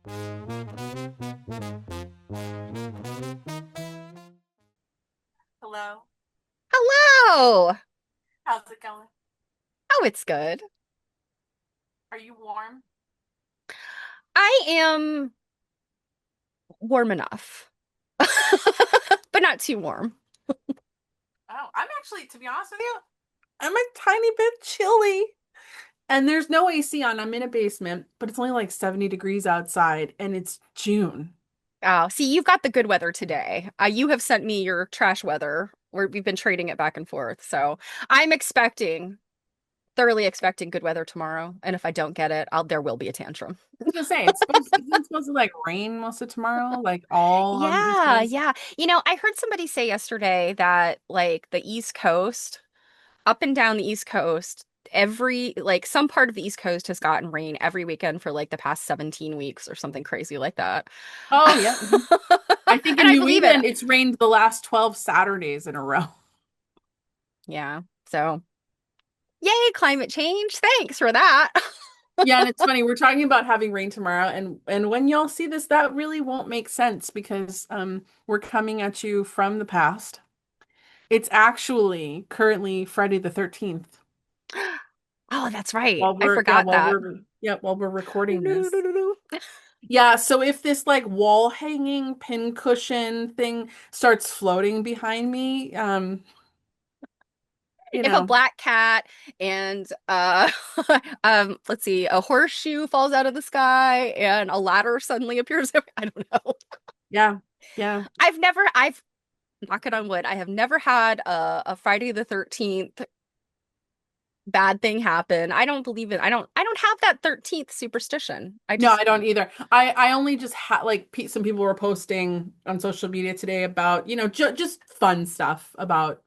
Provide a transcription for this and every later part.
Hello. Hello. How's it going? Oh, it's good. Are you warm? I am warm enough, but not too warm. Oh, I'm actually, to be honest with you, I'm a tiny bit chilly. And there's no AC on. I'm in a basement, but it's only like 70 degrees outside and it's June. Oh, see, you've got the good weather today. You have sent me your trash weather, where we've been trading it back and forth. So I'm thoroughly expecting good weather tomorrow. And if I don't get it, there will be a tantrum. I was gonna say isn't it supposed to like rain most of tomorrow, like all on the East Yeah, Coast? yeah. I heard somebody say yesterday that like the East Coast, up and down the East Coast, some part of the East Coast has gotten rain every weekend for like the past 17 weeks or something crazy like that. Oh yeah. I think And in I New believe it. England it's rained the last 12 Saturdays in a row. Yeah. So, yay, climate change. Thanks for that. Yeah, and it's funny, we're talking about having rain tomorrow, and when y'all see this, that really won't make sense because we're coming at you from the past. It's actually currently Friday the 13th Oh, that's right. I forgot while that. we're recording this. No. Yeah, so if this like wall hanging pincushion thing starts floating behind me, you If a know, black cat and let's see, a horseshoe falls out of the sky and a ladder suddenly appears. I don't know. yeah, yeah. I've knock it on wood, I have never had a Friday the 13th bad thing happen. I don't have that 13th superstition. I No, just I don't either. I only just had like some people were posting on social media today about, just fun stuff about.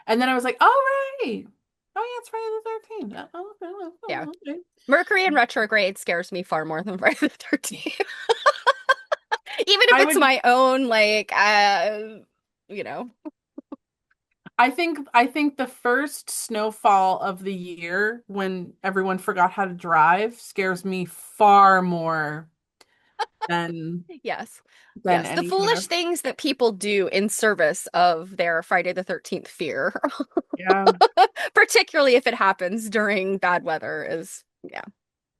And then I was like, "Oh, right. Oh, yeah, it's Friday the 13th. yeah. Okay. Mercury in retrograde scares me far more than Friday the 13th. Even if I it's would my own you know. I think the first snowfall of the year when everyone forgot how to drive scares me far more than Yes. than Yes, the any kind foolish of. things that people do in service of their Friday the 13th fear, Yeah. particularly if it happens during bad weather is yeah.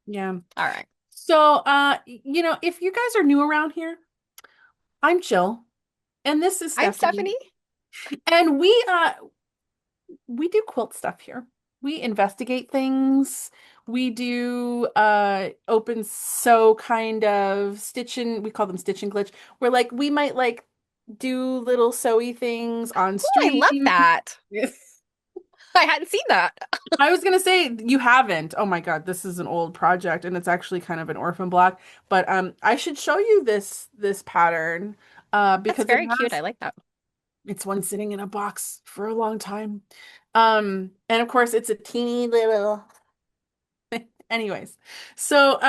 Yeah. All right. So, if you guys are new around here, I'm Jill and this is I'm Stephanie. Stephanie. And we do quilt stuff here. We investigate things. We do open sew kind of stitching. We call them stitch and glitch. Where like we might like do little sewy things on Oh, I love stream. that. I hadn't seen that. I was gonna say you haven't. Oh my God, this is an old project and it's actually kind of an orphan block. But I should show you this pattern That's because very cute. I like that. it's one sitting in a box for a long time. And of course it's a teeny little. Anyways, so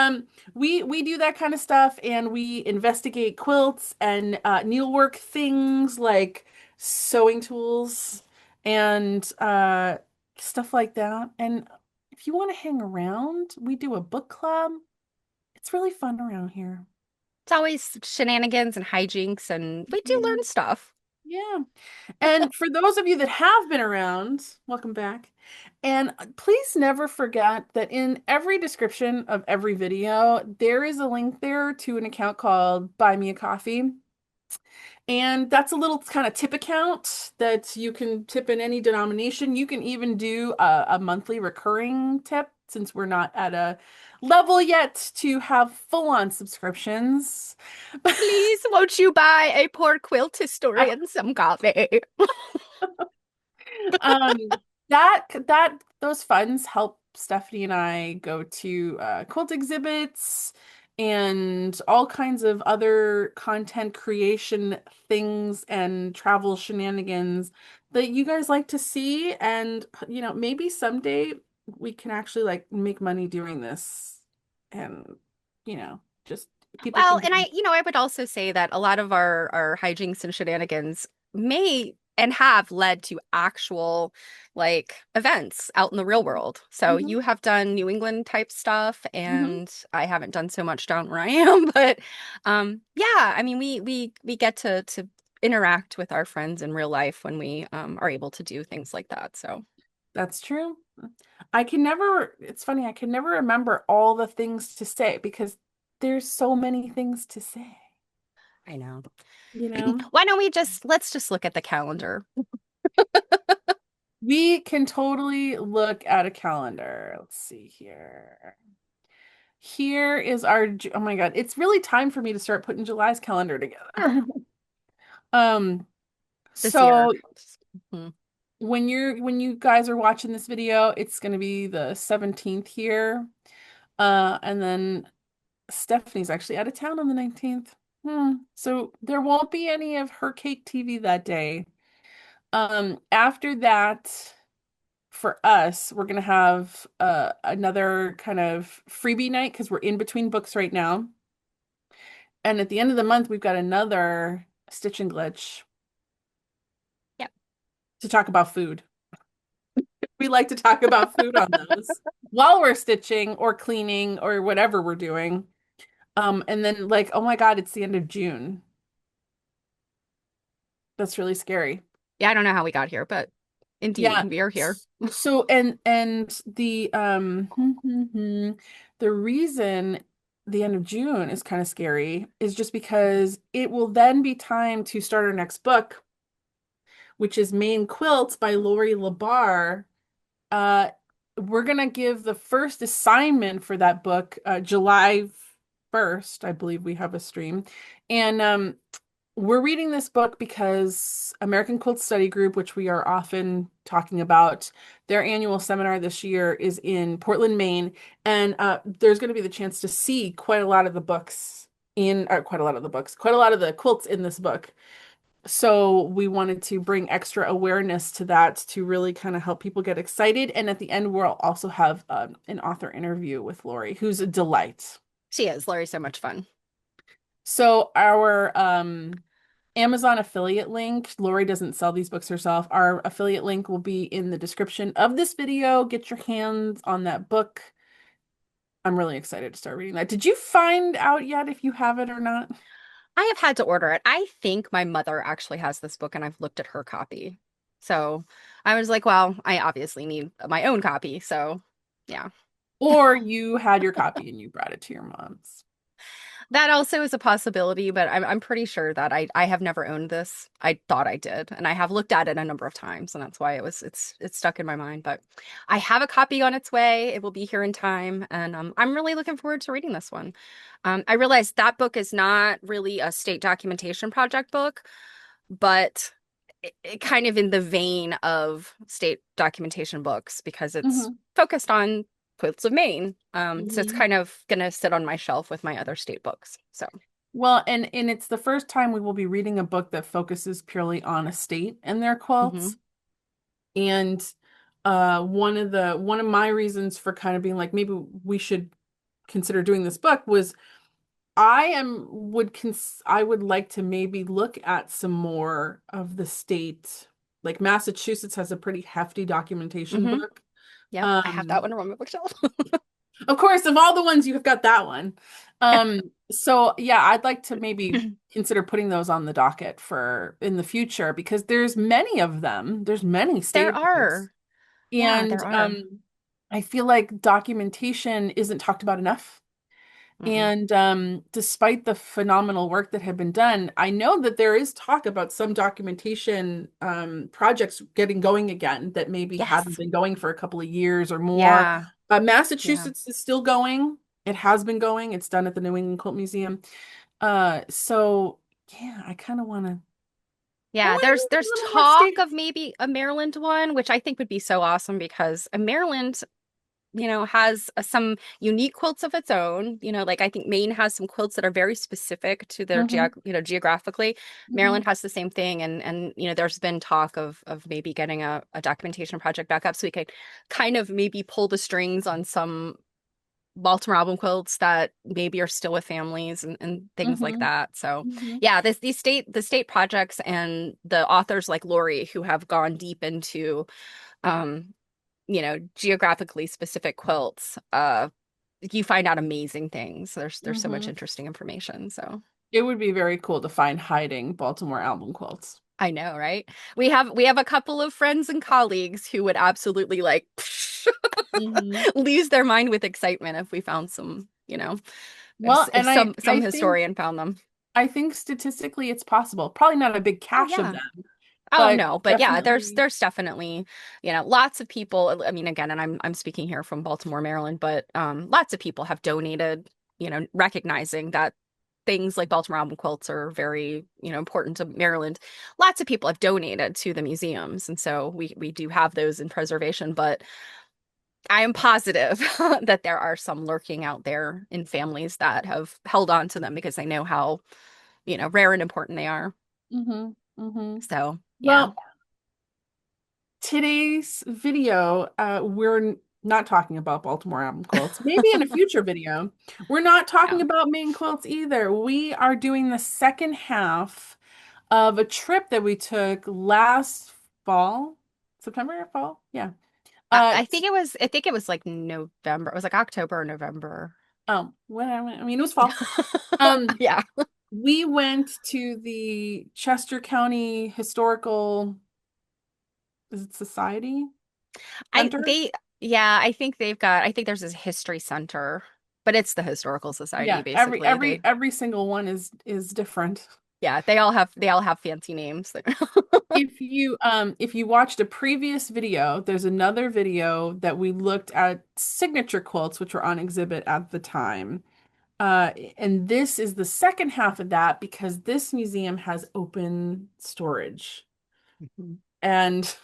we do that kind of stuff and we investigate quilts and needlework things like sewing tools and stuff like that. And if you want to hang around, we do a book club. It's really fun around here. It's always shenanigans and hijinks, and we do Yeah. learn stuff. Yeah. And for those of you that have been around, welcome back. And please never forget that in every description of every video, there is a link there to an account called Buy Me a Coffee. And that's a little kind of tip account that you can tip in any denomination. You can even do a monthly recurring tip since we're not at a level yet to have full-on subscriptions. Please, won't you buy a poor quilt historian some coffee? Um, that those funds help Stephanie and I go to quilt exhibits and all kinds of other content creation things and travel shenanigans that you guys like to see. And, maybe someday we can actually like make money doing this. And, just people Well, can and be. I would also say that a lot of our hijinks and shenanigans may and have led to actual like events out in the real world. So Hmm. you have done New England type stuff, Hmm. and I haven't done so much down where I am, but yeah, I mean we get to interact with our friends in real life when we are able to do things like that. So That's true. It's funny, I can never remember all the things to say because there's so many things to say, I know. you know? Why don't we just let's just look at the calendar. We can totally look at a calendar. Let's see here. Here is oh my God, it's really time for me to start putting July's calendar together. Um, This year. so when you guys are watching this video, it's going to be the 17th here. And then Stephanie's actually out of town on the 19th. So there won't be any of her cake TV that day. After that, for us, we're gonna have another kind of freebie night because we're in between books right now. And at the end of the month, we've got another Stitch and Glitch Yep. to talk about food. We like to talk about food on those while we're stitching or cleaning or whatever we're doing. And then like, oh my God, it's the end of June. That's really scary. Yeah, I don't know how we got here, but indeed, Yeah. we are here. So and the the reason the end of June is kind of scary is just because it will then be time to start our next book, which is Maine Quilts by Laureen LaBar. Uh, we're gonna give the first assignment for that book July 1st. I believe we have a stream. And we're reading this book because American Quilt Study Group, which we are often talking about, their annual seminar this year is in Portland, Maine, and there's going to be the chance to see quite a lot of the books quite a lot of the quilts in this book. So we wanted to bring extra awareness to that to really kind of help people get excited. And at the end, we'll also have an author interview with Lori, who's a delight. She is. Lori's so much fun. So our Amazon affiliate link. Lori doesn't sell these books herself. Our affiliate link will be in the description of this video. Get your hands on that book. I'm really excited to start reading that. Did you find out yet if you have it or not? I have had to order it. I think my mother actually has this book and I've looked at her copy. So I was like, well, I obviously need my own copy. So yeah. Or you had your copy and you brought it to your mom's? That also is a possibility, but I'm pretty sure that I have never owned this. I thought I did, and I have looked at it a number of times, and that's why it's stuck in my mind. But I have a copy on its way. It will be here in time, and I'm really looking forward to reading this one. I realized that book is not really a state documentation project book, but it kind of in the vein of state documentation books because it's Hmm. focused on quilts of Maine. So it's Hmm. kind of gonna sit on my shelf with my other state books. So, Well, and it's the first time we will be reading a book that focuses purely on a state and their hmm quilts. And one of my reasons for kind of being like maybe we should consider doing this book was I would like to maybe look at some more of the state. Like Massachusetts has a pretty hefty documentation hmm book. Yep, I have that Um, one on my bookshelf. of course, of all the ones you've got that one. So yeah, I'd like to maybe consider putting those on the docket for in the future because there's many of them. There's many There state books. are. Yeah, And there are. I feel like documentation isn't talked about enough. Mm-mm. And despite the phenomenal work that had been done, I know that there is talk about some documentation projects getting going again that maybe haven't Yes. been going for a couple of years or more. Yeah. Yeah. Massachusetts is still going. It has been going. It's done at the New England Quilt Museum. So yeah, I Yeah, want to there's do a little more talk state. of maybe a Maryland one, which I think would be so awesome because a Maryland, has some unique quilts of its own. Like I think Maine has some quilts that are very specific to their Hmm. geographically. Hmm. Maryland has the same thing, and there's been talk of maybe getting a documentation project back up so we could kind of maybe pull the strings on some Baltimore album quilts that maybe are still with families and things like Mm-hmm. that. So Mm-hmm. yeah, the state projects and the authors like Lori who have gone deep into um, geographically specific quilts, you find out amazing things. There's so much Mm-hmm. interesting information. So It would be very cool to find hiding Baltimore album quilts. I know, right? We have a couple of friends and colleagues who would absolutely like Mm-hmm. lose their mind with excitement if we found some, Well, if and I some I think historian found them. I think statistically it's possible. Probably not a big Oh cache of yeah. them, Oh but no, but yeah, definitely. there's definitely, lots of people, I mean again, and I'm speaking here from Baltimore, Maryland, but lots of people have donated, recognizing that things like Baltimore album quilts are very, important to Maryland. Lots of people have donated to the museums, and so we do have those in preservation, but I am positive that there are some lurking out there in families that have held on to them because they know how, rare and important they are. Mm-hmm. Mm-hmm. So, yeah. Well, today's video, we're not talking about Baltimore album quilts. Maybe in a future video, we're not talking Yeah. about Maine quilts either. We are doing the second half of a trip that we took last fall, September or fall? Yeah. Uh, I think it was like November. It was like October or November. whatever. I mean, it was fall. Um, Yeah. we went to the Chester County Historical, is it Society I Center? they yeah, I think there's this history center, but it's the historical society Yeah, every basically. every every single one is different. Yeah, they all have fancy names. If you watched a previous video, there's another video that we looked at signature quilts, which were on exhibit at the time. And this is the second half of that because this museum has open storage. Mhm. And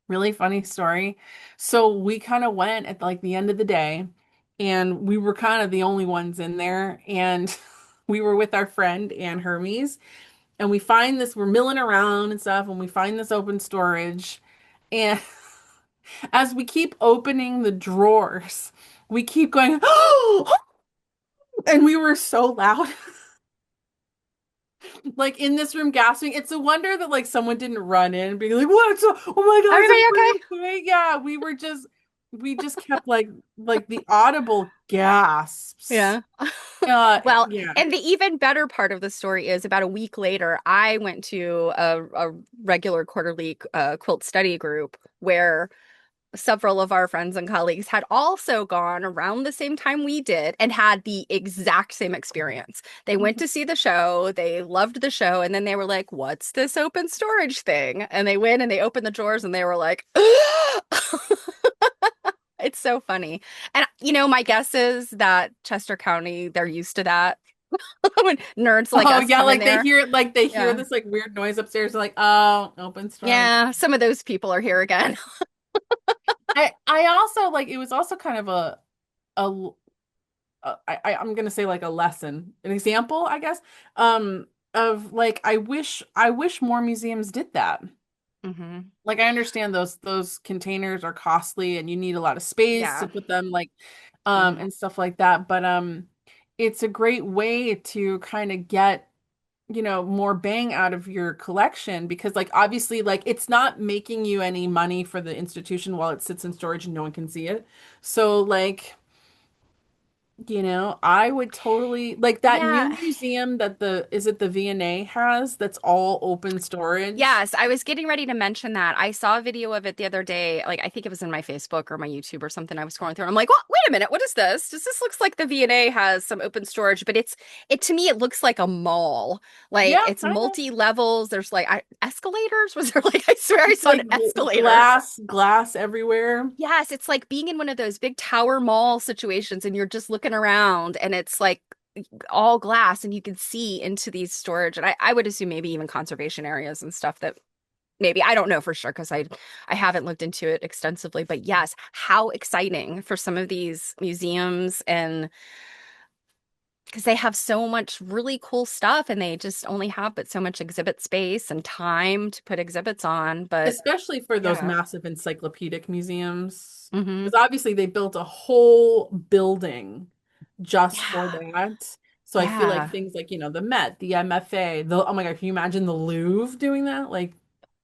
really funny story. So we kind of went at like the end of the day, and we were kind of the only ones in there. And we were with our friend Ann Hermes, and we find this, we're milling around and stuff, and we find this open storage. And as we keep opening the drawers, we keep going, and we were so loud. Like in this room gasping. It's a wonder that like someone didn't run in and be like, "What? Oh my God, is Everybody okay? everybody okay?" Yeah, we just kept like the audible gasps. Yeah. Well, Yeah. and the even better part of the story is about a week later, I went to a regular quarterly quilt study group where several of our friends and colleagues had also gone around the same time we did and had the exact same experience. They went to see the show, they loved the show, and then they were like, "What's this open storage thing?" And they went and they opened the drawers and they were like, it's so funny. And my guess is that Chester County, they're used to that when nerds like Oh us yeah, come in like there. they hear Yeah. this like weird noise upstairs. They're like, oh, open storage. Yeah, some of those people are here again. I also like it was also kind of a I'm gonna say like a lesson, an example, I guess, of like I wish more museums did that. Hmm. Like I understand those containers are costly and you need a lot of space to Yeah. put them like Hmm. and stuff like that. But it's a great way to kind of get, more bang out of your collection because like obviously like it's not making you any money for the institution while it sits in storage and no one can see it. So like I would totally like that new Yeah. museum that is it the V&A has that's all open storage. Yes, I was getting ready to mention that. I saw a video of it the other day. Like, I think it was in my Facebook or my YouTube or something. I was scrolling through. And I'm like, well, wait a minute. What is this? Does this looks like the V&A has some open storage, but it to me, it looks like a mall. Like, Yeah, it's kind of. multi-levels. There's like escalators. Was there like, I swear I It's saw an like escalator. glass everywhere. Yes, it's like being in one of those big tower mall situations and you're just looking around and it's like all glass and you can see into these storage. And I would assume maybe even conservation areas and stuff that maybe I don't know for sure because I haven't looked into it extensively. But yes, how exciting for some of these museums and because they have so much really cool stuff and they just only have but so much exhibit space and time to put exhibits on. But Especially for those yeah. massive encyclopedic museums. Hmm. Because obviously they built a whole building just for Yeah. that. So I feel like Yeah. things like, the Met, the MFA, oh my God, can you imagine the Louvre doing that? Like,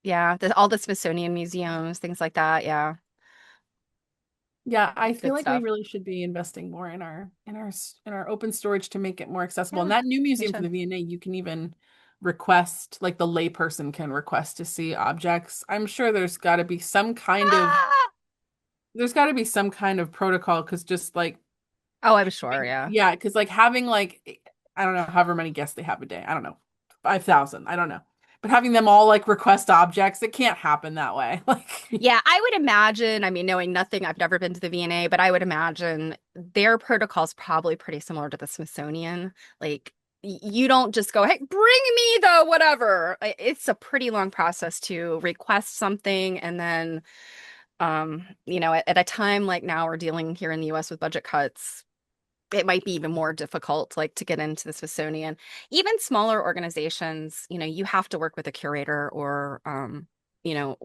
Yeah. All the Smithsonian museums, things like that. Yeah. yeah, I feel Good like we stuff. really should be investing more in our open storage to make it more accessible. And Yeah, that new we museum for should. the V&A, you can even request, like the layperson can request to see objects. I'm sure Ah! there's got to be some kind of protocol because just like Oh, I'm sure. Yeah. yeah, because like having like I don't know however many guests they have a day. I don't know, 5,000. I don't know, but having them all like request objects, it can't happen that way. Like Yeah, I would imagine, I mean, knowing nothing, I've never been to the V&A, but I would imagine their protocol's probably pretty similar to the Smithsonian. Like, you don't just go, hey, bring me the whatever. It's a pretty long process to request something. And then, at a time like now we're dealing here in the US with budget cuts, it might be even more difficult, like to get into the Smithsonian. Even smaller organizations, you have to work with a curator or, you know,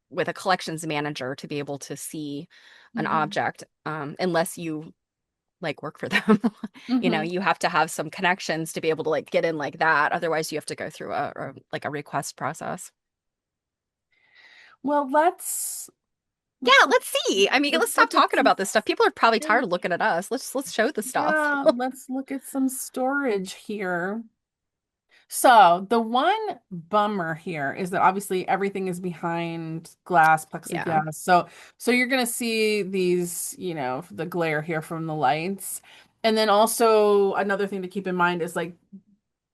with a collections manager to be able to see an Mhm. object, unless you like work for them. Mhm. You have to have some connections to be able to like get in like that. Otherwise, you have to go through like a request process. Well, Yeah, let's look let's see. I mean, let's let's stop look at talking some about this stuff. People are probably tired of storage. looking at us. Let's show the stuff. Yeah, let's look at some storage here. So the one bummer here is that obviously everything is behind glass, Yeah. plexiglass. So you're gonna see these, the glare here from the lights. And then also another thing to keep in mind is like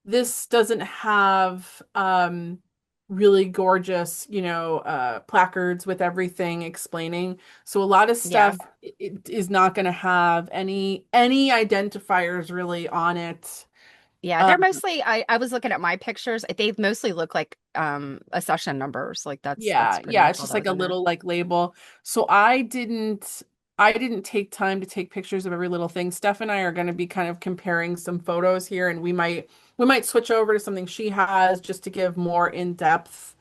this doesn't have really gorgeous, placards with everything explaining. So a lot of Yeah. stuff it is not gonna have any identifiers really on it. Yeah, they're Um, mostly I was looking at my pictures. They mostly look like accession numbers. Like that's Yeah, pretty yeah, much it's all just that like was a in there. little like label. So I didn't take time to take pictures of every little thing. Steph and I are going to be kind of comparing some photos here and we might switch over to something she has just to give more in-depth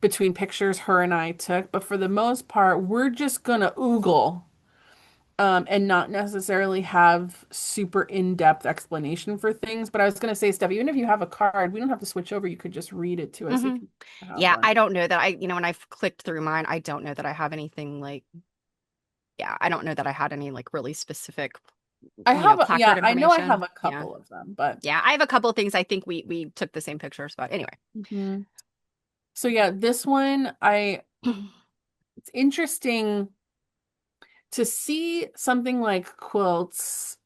between pictures her and I took. But for the most part, we're just gonna oogle and not necessarily have super in-depth explanation for things. But I was gonna say, Steph, even if you have a card, we don't have to switch over. You could just read it to us if Hmm. you have Yeah, one. I don't know that when I've clicked through mine, I don't know that I have anything like, yeah, I don't know that I had any like really specific, Yeah, placard I know I have information. a Yeah. couple of them, but Yeah, I have a couple of things I think we took the same pictures, but anyway. mhm. So yeah, this one it's interesting to see something like quilts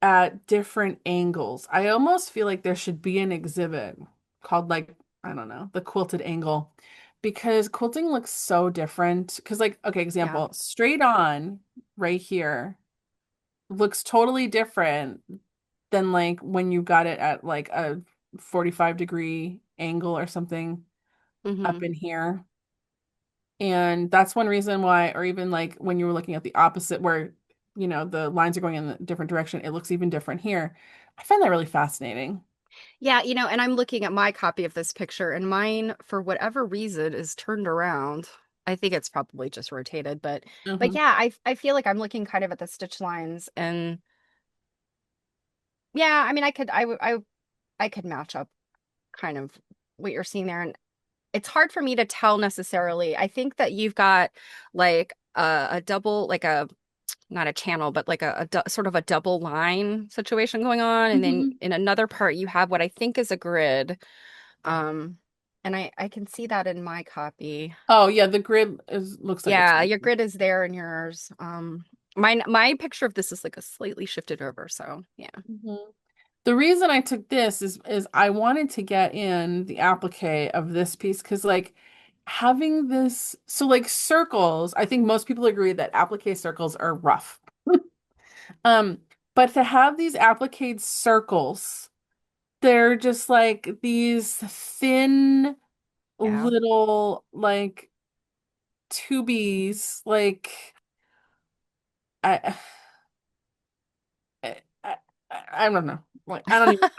at different angles. I almost feel like there should be an exhibit called like, I don't know, the quilted angle because quilting looks so different. Because like, okay, Yeah. example, straight on right here looks totally different than like when you got it at like a 45-degree angle or something up Hmm. in here. And that's one reason why, or even like when you were looking at the opposite where, the lines are going in a different direction, it looks even different here. I find that really fascinating. Yeah, and I'm looking at my copy of this picture, and mine, for whatever reason, is turned around. I think it's probably just rotated, but Hmm. yeah, I feel like I'm looking kind of at the stitch lines, and yeah, I mean, I could match up kind of what you're seeing there, and it's hard for me to tell necessarily. I think that you've got like a double, like a not a channel, but like sort of a double line situation going on, and then Hmm. in another part you have what I think is a grid. Um, and I can see that in my copy. Oh yeah, the grid looks like it's Yeah, right your there. grid is there in yours. My picture of this is like a slightly shifted over, so yeah. Mhm. The reason I took this is I wanted to get in the applique of this piece because like having this so like circles, I think most people agree that applique circles are rough. Um, but to have these applique circles, they're just like these thin Yeah. little like tubies, like I, I I don't know. Like I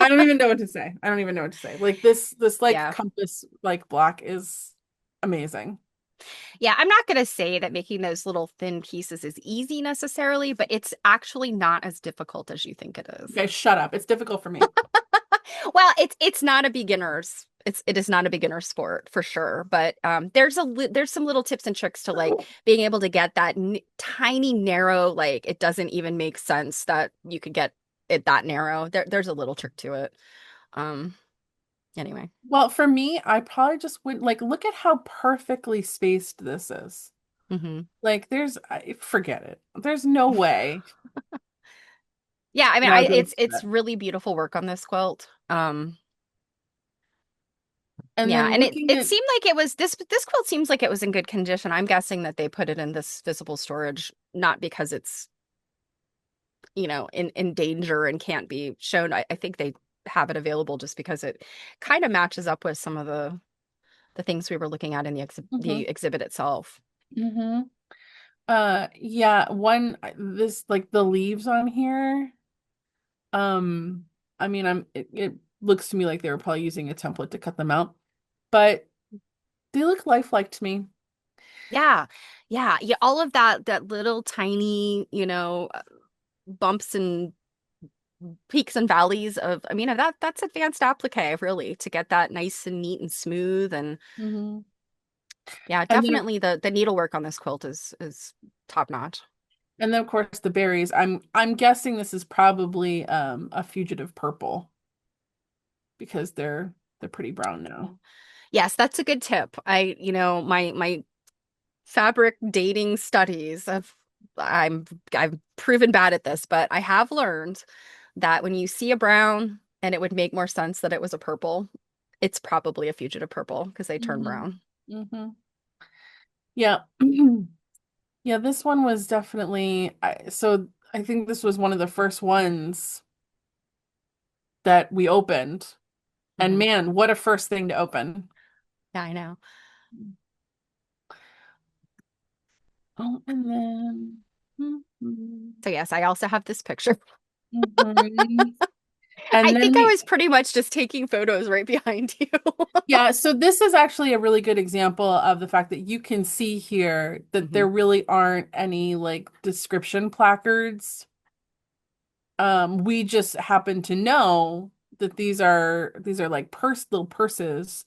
don't even know what to say. I don't even know what to say. Like this like Yeah. compass like block is amazing. Yeah, I'm not going to say that making those little thin pieces is easy necessarily, but it's actually not as difficult as you think it is. Okay, shut up. It's difficult for me. Well, it's not a beginner's. It is not a beginner sport for sure, but there's some little tips and tricks to like being able to get that n tiny narrow, like it doesn't even make sense that you could get it that narrow. There's a little trick to it. Um anyway. Well, for me, I probably just went like look at how perfectly spaced this is. Hmm. Like forget it. There's no way Yeah, I mean, that I would be able to do it's that. really beautiful work on this quilt. And Yeah, then and it looking it at seemed like it was this quilt seems like it was in good condition. I'm guessing that they put it in this visible storage not because it's, in danger and can't be shown. I think they have it available just because it kind of matches up with some of the things we were looking at in hmm the exhibit itself. hmm yeah, this like the leaves on here. Um, I mean, it looks to me like they were probably using a template to cut them out, but they look lifelike to me. Yeah. Yeah, yeah, all of that little tiny, bumps and peaks and valleys of, I mean, that's advanced applique really to get that nice and neat and smooth. And hmm yeah, And then definitely the needlework on this quilt is top notch. and then of course the berries. I'm guessing this is probably a fugitive purple because they're pretty brown now. Yes, that's a good tip. My fabric dating studies of I've proven bad at this, but I have learned that when you see a brown and it would make more sense that it was a purple, it's probably a fugitive purple because they turn hmm brown. hmm Yeah. Yeah, this one was definitely so I think this was one of the first ones that we opened. And Hmm. man, what a first thing to open. Yeah, I know. Oh, and then mhm, So yes, I also have this picture. mhm. I And then think I we was pretty much just taking photos right behind you. yeah, so this is actually a really good example of the fact that you can see here that Hmm. there really aren't any like description placards. We just happen to know that these are like Hmm. little purses.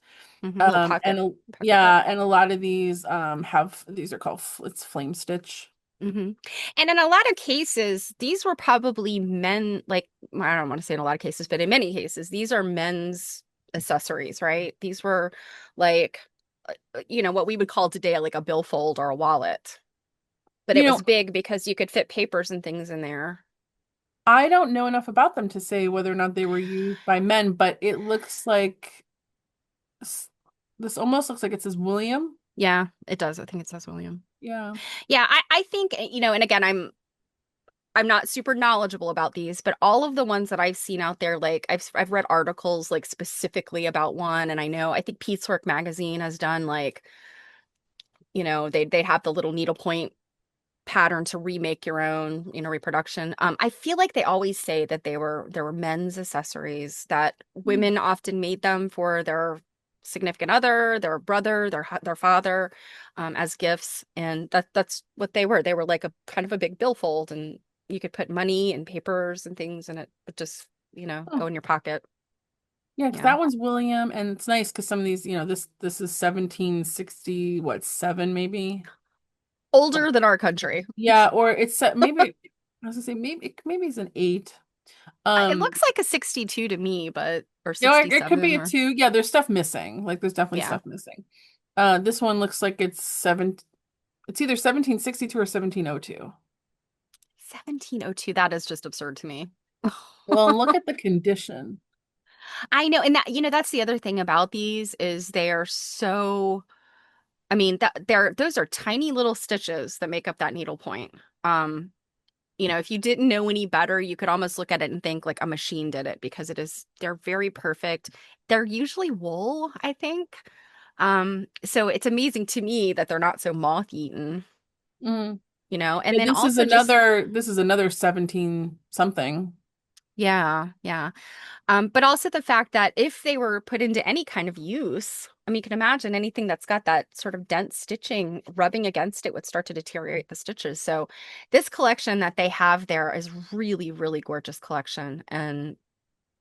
Little pocket Yeah, clip. and a lot of these have these are called it's flame stitch. Hmm. And in a lot of cases, these were probably men, like, I don't want to say in a lot of cases, but in many cases, these are men's accessories, right? These were like, what we would call today like a billfold or a wallet. But You it know, was big because you could fit papers and things in there. I don't know enough about them to say whether or not they were used by men, but it looks like s- this almost looks like it says William. Yeah, it does. I think it says William. Yeah. Yeah, I think, and again, I'm not super knowledgeable about these, but all of the ones that I've seen out there, like I've read articles like specifically about one, and I think Piecework magazine has done like, they have the little needlepoint pattern to remake your own, reproduction. I feel like they always say that there were men's accessories that Hmm. women often made them for their significant other, their brother, their father, as gifts, and that's what they were. They were like a kind of a big billfold, and you could put money and papers and things, and it would just, Oh, go in your pocket. yeah, because Yeah, that one's William, and it's nice because some of these, this is 1760, what, seven maybe? older than our country. Yeah, or it's maybe I was gonna say maybe it's an eight. It Um, looks like a 62 to me, but or it could be 67 a or two. Yeah, there's stuff missing. Like there's definitely yeah. stuff missing. This one looks like it's seven. It's either 1762 or 1702. 1702, that is just absurd to me. Well, and look at the condition. I know, and that's the other thing about these is they are so, I mean, those are tiny little stitches that make up that needle point. Um, if you didn't know any better, you could almost look at it and think like a machine did it because they're very perfect. They're usually wool, I think. So it's amazing to me that they're not so moth-eaten, Mm. and Yeah, then also just, this is another 17 something. Yeah, yeah. But also the fact that if they were put into any kind of use, I mean, you can imagine anything that's got that sort of dense stitching rubbing against it would start to deteriorate the stitches. So this collection that they have there is really, really gorgeous collection and,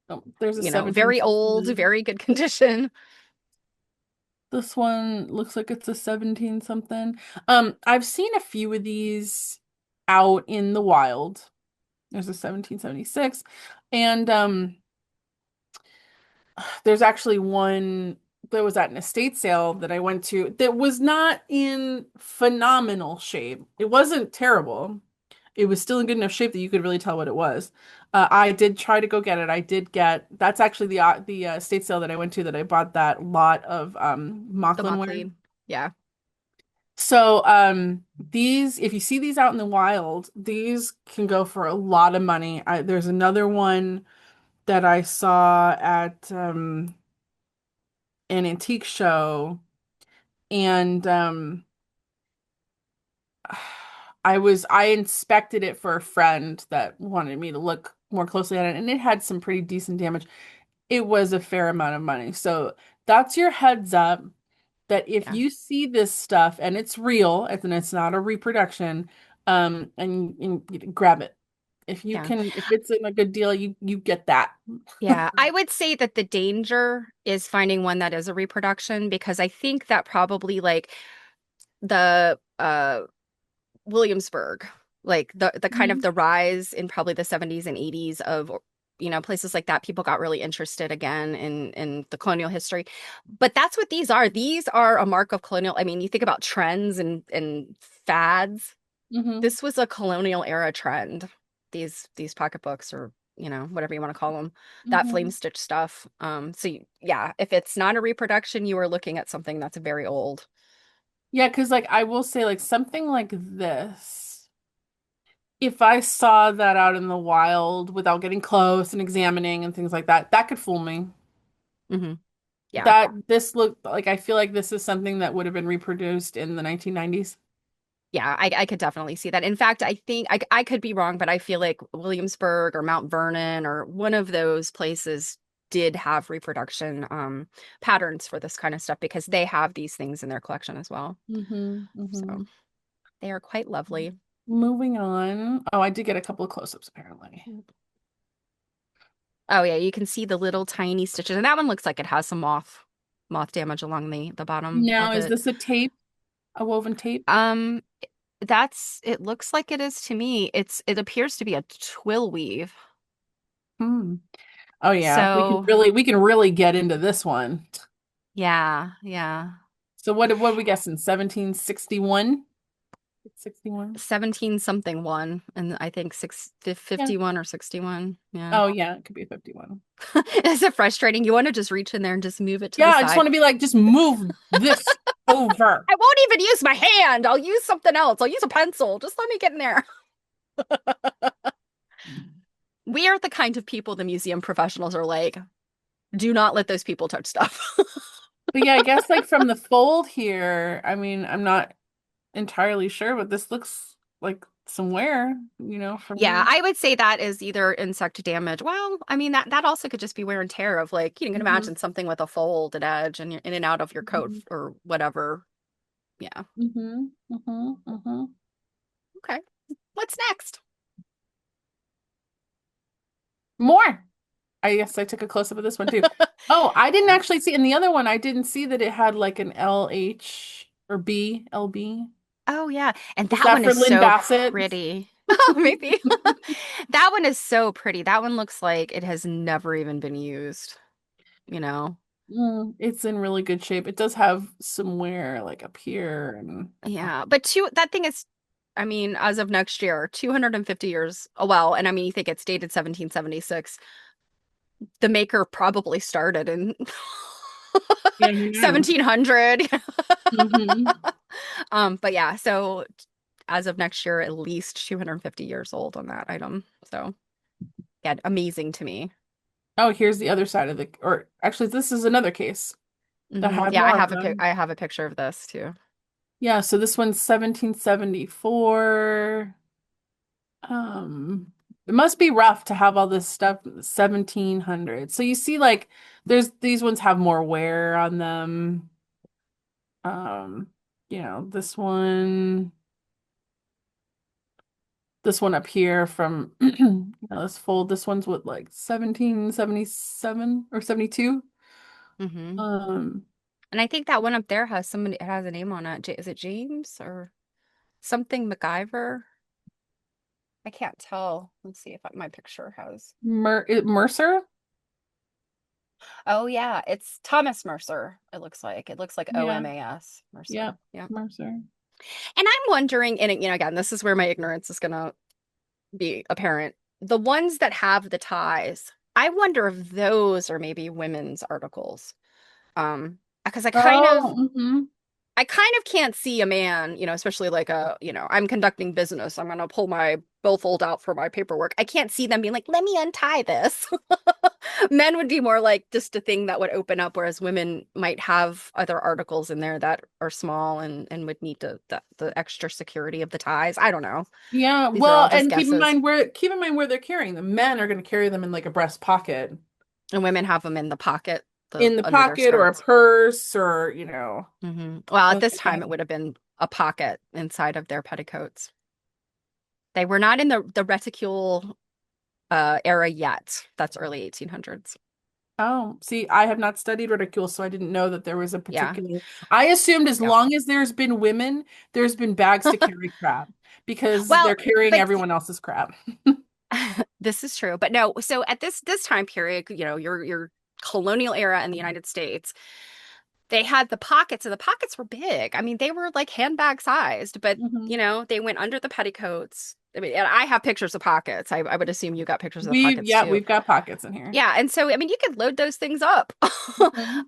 Oh, there's a very old, 17 something. very good condition. This one looks like it's a 17 something. I've seen a few of these out in the wild. There's a 1776, and there's actually one that was at an estate sale that I went to that was not in phenomenal shape. It wasn't terrible. It was still in good enough shape that you could really tell what it was. I did try to go get it. I did get, that's actually the estate sale that I went to that I bought that lot of The Mocklin ware. Mocklean. Yeah, So these, if you see these out in the wild, these can go for a lot of money. There's another one that I saw at an antique show, and I inspected it for a friend that wanted me to look more closely at it, and it had some pretty decent damage. It was a fair amount of money. So that's your heads up that if yeah, you see this stuff and it's real and it's not a reproduction, and you grab it. If you yeah. can, if it's in a good deal, you get that. Yeah, I would say that the danger is finding one that is a reproduction because I think that probably like the Williamsburg, like the kind of Mhm. the rise in probably the 70s and 80s of places like that, people got really interested again in the colonial history. But that's what these are. These are a mark of colonial. I mean, you think about trends and fads. Mhm. This was a colonial era trend. These pocketbooks or whatever you want to call them, that flame Mhm. stitch stuff. Yeah, if it's not a reproduction, you are looking at something that's very old. Yeah, because like I will say like something like this, if I saw that out in the wild without getting close and examining and things like that, that could fool me. Hmm. Yeah. That this looked like I feel like this is something that would have been reproduced in the 1990s. Yeah, I could definitely see that. In fact, I think I could be wrong, but I feel like Williamsburg or Mount Vernon or one of those places did have reproduction patterns for this kind of stuff because they have these things in their collection as well. Mm-hmm. So Mm-hmm. they are quite lovely. Moving on. Oh, I did get a couple of close-ups apparently. Oh yeah, you can see the little tiny stitches, and that one looks like it has some moth damage along the bottom Now, of is it. this a tape? A woven tape? Um, it looks like it is to me. It appears to be a twill weave. Hmm. Oh yeah, So we can really get into this one. yeah, yeah. So what are we guessing? 1761? 61? 17 something one, and I think Yeah. 51 or 61. Yeah. Oh yeah, it could be 51. Is it frustrating? You want to just reach in there and just move it to Yeah, the I just want side. to be like, just move this over. I won't even use my hand. I'll use something else. I'll use a pencil. Just let me get in there. We are the kind of people the museum professionals are like, do not let those people touch stuff. But yeah, I guess like from the fold here, I mean, I'm not entirely sure, but this looks like some wear, from Yeah, me. I would say that is either insect damage. Well, I mean that also could just be wear and tear of like you can Hmm. imagine something with a folded edge and you're in and out of your coat Hmm. or whatever. Yeah. Hmm. Hmm. Hmm. Okay. What's next? More. I guess I took a close up of this one too. Oh, I didn't Yeah. actually see in the other one, I didn't see that it had like an LH or B, LB. Oh yeah. And Is that that one for is Lynn so Bassett? pretty. Oh, maybe. That one is so pretty. That one looks like it has never even been used, you know? It's in really good shape. It does have some wear like up here and Yeah. But that thing is, I mean, as of next year, 250 years. Oh, well, and I mean, you think it's dated 1776. The maker probably started in yeah, who knows? 1700. Hmm. But yeah, so as of next year, at least 250 years old on that item. So yeah, amazing to me. Oh, here's the other side of the, or actually, this is another case that had Yeah, more of them. I have a picture of this too. Yeah, so this one's 1774. Um, It must be rough to have all this stuff 1700. So you see like there's these ones have more wear on them. Um, this one up here from let's fold. This one's what like 1777 or 72. Hmm. Um, And I think that one up there has somebody, it has a name on it. Is it James or something MacGyver? I can't tell. Let's see if my picture has. Mercer? Oh yeah, it's Thomas Mercer. It looks like. It looks like Yeah, OMAS yeah, Mercer. Yeah. Mercer. And I'm wondering, and again, this is where my ignorance is gonna be apparent. The ones that have the ties, I wonder if those are maybe women's articles. Because Oh, hmm. I kind of can't see a man, especially like I'm conducting business. I'm gonna pull my billfold out for my paperwork. I can't see them being like, let me untie this. Men would be more like just a thing that would open up, whereas women might have other articles in there that are small and would need the extra security of the ties. I don't know. Yeah, These are all well, just and guesses. keep in mind where they're carrying them. Men are going to carry them in like a breast pocket, And women have them in the pocket, the in the under their pocket or a skirts. purse or Well, at something this like time, that. it would have been a pocket inside of their petticoats. They were not in the reticule era yet. That's early 1800s. Oh, see, I have not studied ridicule, so I didn't know that there was a Yeah. particular. I assumed as Yeah. long as there's been women, there's been bags to carry crap because they're Well, carrying but everyone else's crap. this is true. But no, so at this time period, your colonial era in the United States, they had the pockets, and the pockets were big. I mean, they were like handbag sized, but Hmm. they went under the petticoats. I mean, and I have pictures of pockets. I would assume you got pictures of the pockets Yeah, too. we've got pockets in here. Yeah, and so I mean, you could load those things up.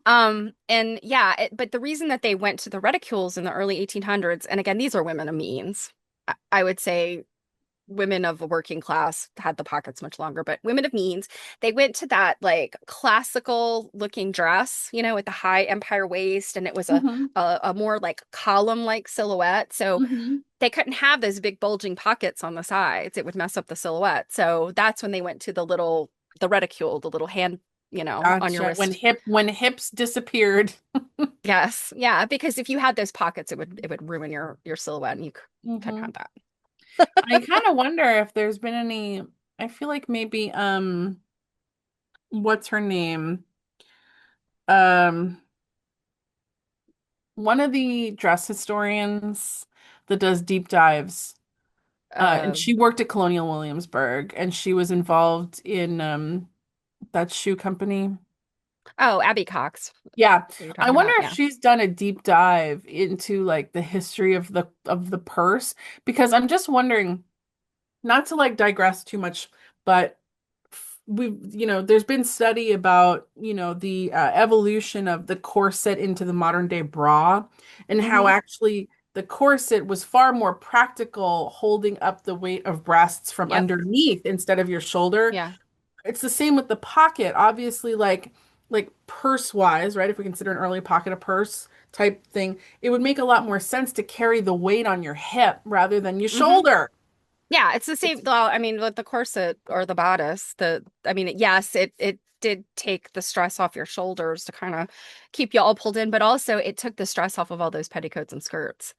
Hmm. And yeah, but the reason that they went to the reticules in the early 1800s, and again, these are women of means. I would say women of a working class had the pockets much longer, but women of means, they went to that like classical looking dress, with the high empire waist, and it was a Hmm. a more like column-like silhouette. So Hmm. they couldn't have those big bulging pockets on the sides. It would mess up the silhouette. So that's when they went to the reticule, the little hand, on your Gotcha. wrist. When hips disappeared. Yes. Yeah, because if you had those pockets, it would ruin your silhouette, and you couldn't Hmm. have that. I kind of wonder if there's been any. I feel like maybe what's her name? Um, one of the dress historians that does deep dives. And Uh, she worked at Colonial Williamsburg, and she was involved in that shoe company. oh, Abby Cox, Yeah, who you're I talking wonder about. if Yeah. she's done a deep dive into like the history of the purse, because I'm just wondering, not to like digress too much, but there's been study about, the evolution of the corset into the modern day bra, and how Hmm. actually the corset was far more practical, holding up the weight of breasts from Yep. underneath instead of your shoulder. Yeah. It's the same with the pocket, obviously, like purse wise, right? If we consider an early pocket a purse type thing, it would make a lot more sense to carry the weight on your hip rather than your Hmm. shoulder. Yeah, it's the It's same. Well, I mean, with the corset or the bodice, I mean, yes, it did take the stress off your shoulders to kind of keep you all pulled in, but also it took the stress off of all those petticoats and skirts.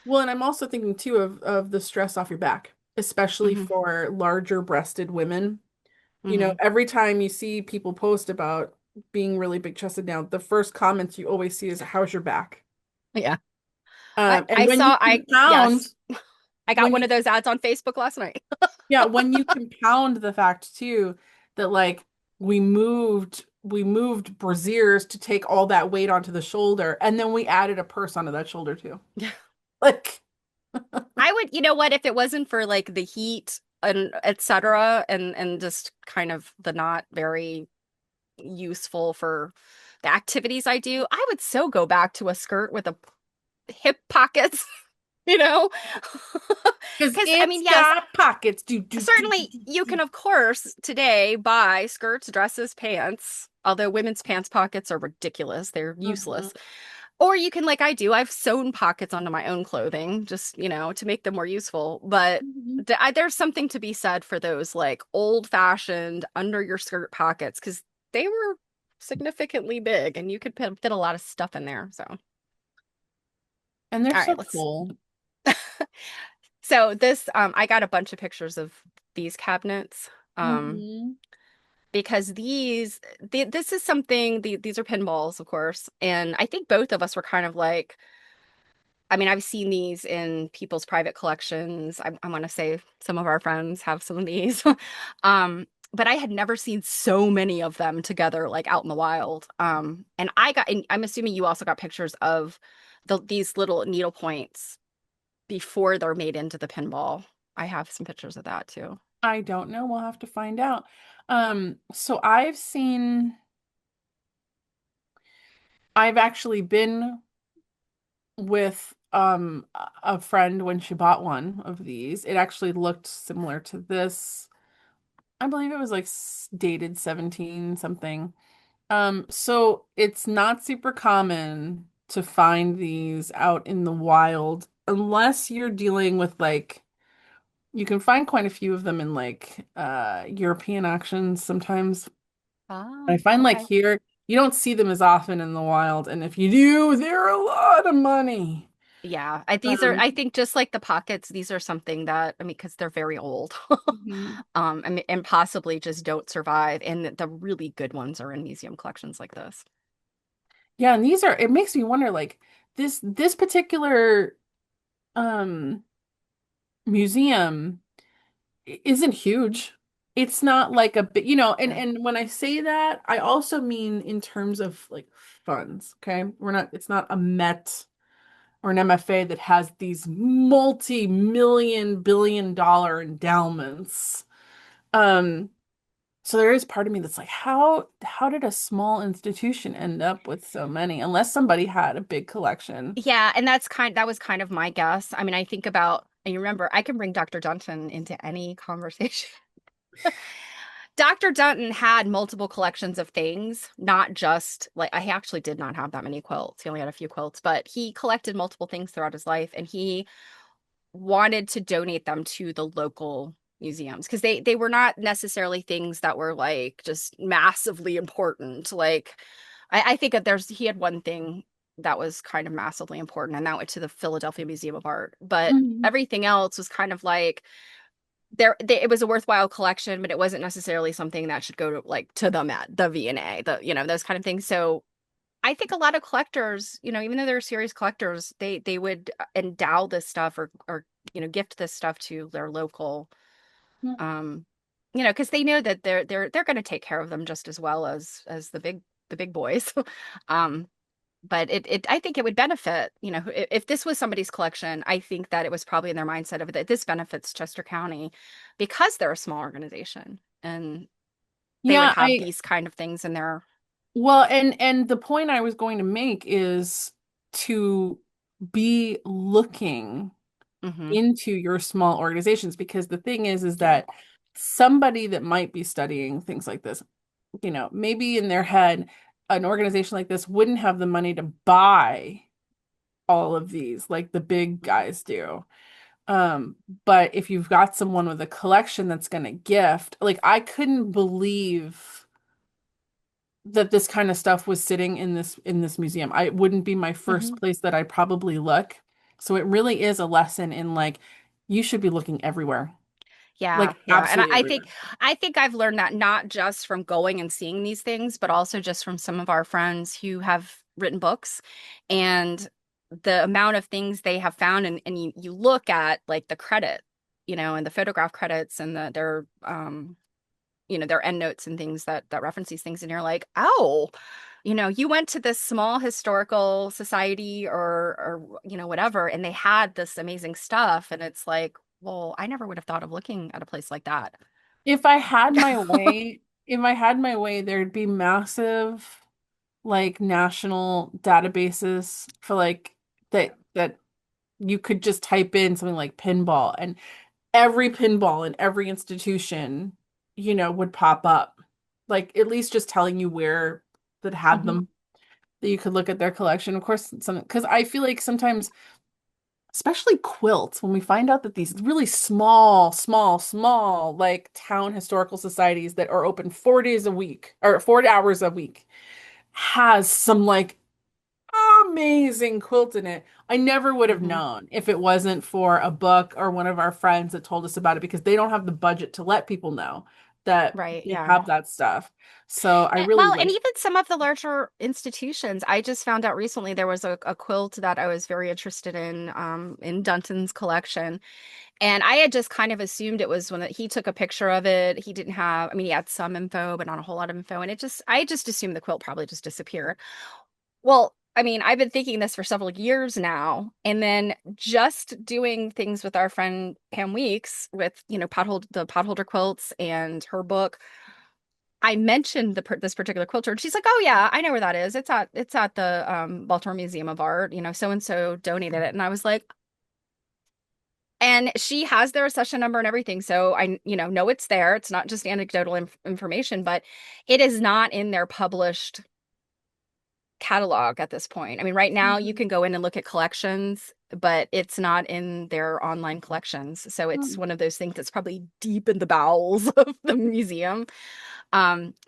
Well, and I'm also thinking too of the stress off your back, especially Hmm. for larger breasted women. Hmm. Every time you see people post about being really big chested now, the first comments you always see is, "How's your back?" Yeah. And I saw, yes, I got when one you, of those ads on Facebook last night. yeah, when you compound the fact too that like we moved brassieres to take all that weight onto the shoulder, and then we added a purse onto that shoulder too. Like, I would, you know what, if it wasn't for like the heat and etc. and just kind of the not very useful for the activities I do, I would so go back to a skirt with a hip pockets, you know? because Because, I mean, it's yes, got pockets. certainly you can, of course, today buy skirts, dresses, pants, although women's pants pockets are ridiculous, they're Mhm. useless. Or you can, like I do, I've sewn pockets onto my own clothing just, to make them more useful. But Mhm. there's something to be said for those like old-fashioned under your skirt pockets because they were significantly big and you could fit a lot of stuff in there. So, all And they're so right, let's. cool. So this, I got a bunch of pictures of these cabinets. Um, Hmm. because this is something, these are pinballs, of course. And I think both of us were kind of like, I mean, I've seen these in people's private collections. I want to say some of our friends have some of these. But I had never seen so many of them together, like out in the wild. And I'm assuming you also got pictures of these little needle points before they're made into the pinball. I have some pictures of that too. I don't know. We'll have to find out. So I've actually been with a friend when she bought one of these. It actually looked similar to this. I believe it was like dated 17 something. So it's not super common to find these out in the wild unless you're dealing with like you can find quite a few of them in like European auctions sometimes. I Oh, find like okay. here you don't see them as often in the wild, and if you do, they're a lot of money. Yeah, Um, I think just like the pockets, these are something that, I mean, because they're very old. mhm. And possibly just don't survive. And the really good ones are in museum collections like this. Yeah, and these are it makes me wonder like this particular um museum isn't huge. It's not like a bit, Yeah. and when I say that, I also mean in terms of like funds, okay? It's not a Met or an MFA that has these multi-million billion dollar endowments. Um, so there is part of me that's like, how did a small institution end up with so many? Unless somebody had a big collection. Yeah, and that was kind of my guess. I mean, I think about, and you remember, I can bring Dr. Dunton into any conversation. Dr. Dunton had multiple collections of things, not just like he actually did not have that many quilts. He only had a few quilts, but he collected multiple things throughout his life and he wanted to donate them to the local museums because they were not necessarily things that were like just massively important. Like I think that he had one thing that was kind of massively important, and that went to the Philadelphia Museum of Art. But Mhm. everything else was kind of like it was a worthwhile collection, but it wasn't necessarily something that should go to like to the Met, the V&A, those kind of things. So I think a lot of collectors, even though they're serious collectors, they would endow this stuff or gift this stuff to their local, um, because they know that they're going to take care of them just as well as the big boys. Um, but I think it would benefit, if this was somebody's collection, I think that it was probably in their mindset of that this benefits Chester County because they're a small organization and they would Yeah, have these kind of things in their. well, and the point I was going to make is to be looking Hmm. into your small organizations because the thing is Yeah. that somebody that might be studying things like this, maybe in their head, an organization like this wouldn't have the money to buy all of these like the big guys do. Um, but if you've got someone with a collection that's going to gift, like I couldn't believe that this kind of stuff was sitting in this museum. I it wouldn't be my first Hmm. place that I probably look. So it really is a lesson in like you should be looking everywhere. Yeah, Like yeah. And absolutely I think I've learned that not just from going and seeing these things, but also just from some of our friends who have written books and the amount of things they have found and you look at like the credit, and the photograph credits and their endnotes and things that reference these things and you're like, "Oh, you went to this small historical society or whatever and they had this amazing stuff." And it's like, well, I never would have thought of looking at a place like that. If I had my way, there'd be massive like national databases for like that you could just type in something like pinball and every pinball in every institution, would pop up. Like at least just telling you where that had Hmm. them. that you could look at their collection. Of course, some because I feel like sometimes, especially quilts, when we find out that these really small, like town historical societies that are open 4 days a week or 40 hours a week has some like amazing quilt in it. I never would have Hmm. known if it wasn't for a book or one of our friends that told us about it because they don't have the budget to let people know that Right, they yeah. have that stuff. So I really Well, and like, even some of the larger institutions. I just found out recently there was a quilt that I was very interested in Dunton's collection. And I had just kind of assumed it was when he took a picture of it. He didn't have, I mean, he had some info, but not a whole lot of info. And I just assumed the quilt probably just disappeared. Well, I mean, I've been thinking this for several years now, and then just doing things with our friend Pam Weeks with, the potholder quilts and her book. I mentioned this particular quilter, and she's like, "Oh yeah, I know where that is. It's at the Baltimore Museum of Art. So and so donated it." And I was like, and she has their accession number and everything, so I know it's there. It's not just anecdotal information, but it is not in their published catalog at this point. I mean, right now you Mhm. can go in and look at collections, but it's not in their online collections. So it's Mhm. one of those things that's probably deep in the bowels of the museum.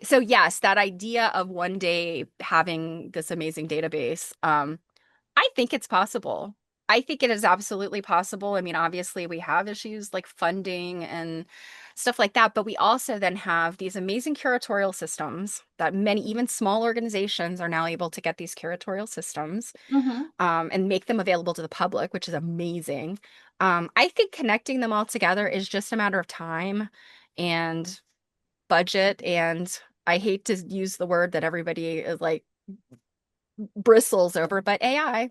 So yes, that idea of one day having this amazing database, I think it's possible. I think it is absolutely possible. I mean, obviously, we have issues like funding and stuff like that, but we also then have these amazing curatorial systems that many, even small organizations, are now able to get these curatorial systems Mhm. and make them available to the public, which is amazing. I think connecting them all together is just a matter of time and budget. And I hate to use the word that everybody is like bristles over, but AI.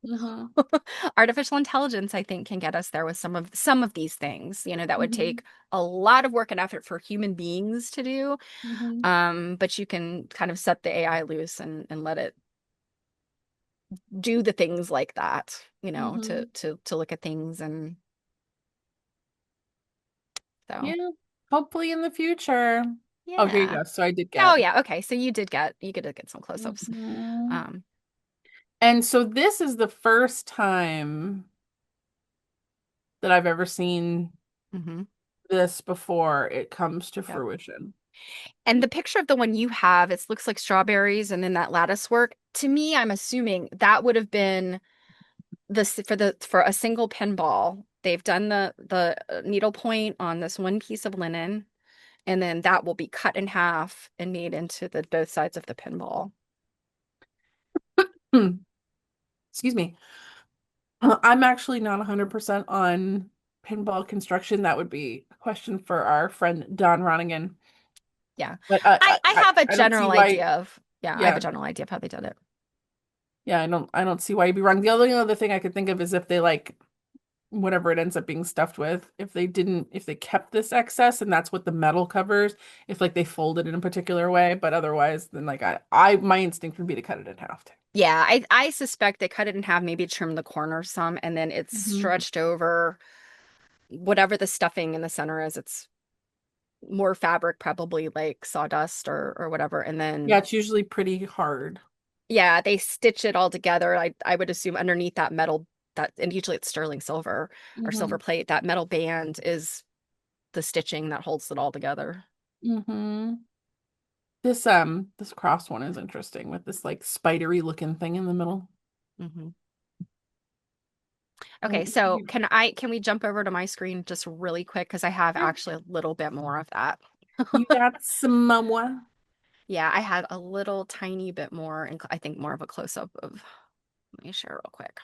Mhm. Artificial intelligence, I think, can get us there with some of these things, that would Mhm. take a lot of work and effort for human beings to do. Mhm. But you can kind of set the AI loose and let it do the things like that, to Mhm. to look at things. And so Yeah. Hopefully in the future. Oh, here you yeah. go. So I did Oh get. yeah, okay. So you did get some close-ups. Mhm. Um, And so this is the first time that I've ever seen mhm. this before it comes to Yep. fruition. And the picture of the one you have, it looks like strawberries and then that lattice work. To me, I'm assuming that would have been for a single pinball. They've done the needle point on this one piece of linen, and then that will be cut in half and made into the both sides of the pinball. Hmm. Excuse me. I'm actually not 100% on pinball construction. That would be a question for our friend Don Ronigan. Yeah. But I have a I don't see general why. idea of, yeah, I have a Yeah, general idea of how they did it. yeah, I don't see why you'd be wrong. The only other thing I could think of is if they like whatever it ends up being stuffed with, if they kept this excess and that's what the metal covers, if like they fold it in a particular way, but otherwise, then like my instinct would be to cut it in half too. Yeah, I suspect they cut it in half, maybe trim the corners some, and then it's Hmm. stretched over whatever the stuffing in the center is. It's more fabric, probably like sawdust or whatever. And Yeah, then, it's usually pretty hard. yeah, they stitch it all together. I would assume underneath that metal, and usually it's sterling silver or silver Hmm. plate, that metal band is the stitching that holds it all together. Hmm. This cross one is interesting with this like spidery looking thing in the middle. Hmm. Oh, Okay, so can we jump over to my screen just really quick because I have sure. actually a little bit more of that. You got some mama. Yeah, I had a little tiny bit more, and I think more of a close-up of. Let me share real quick.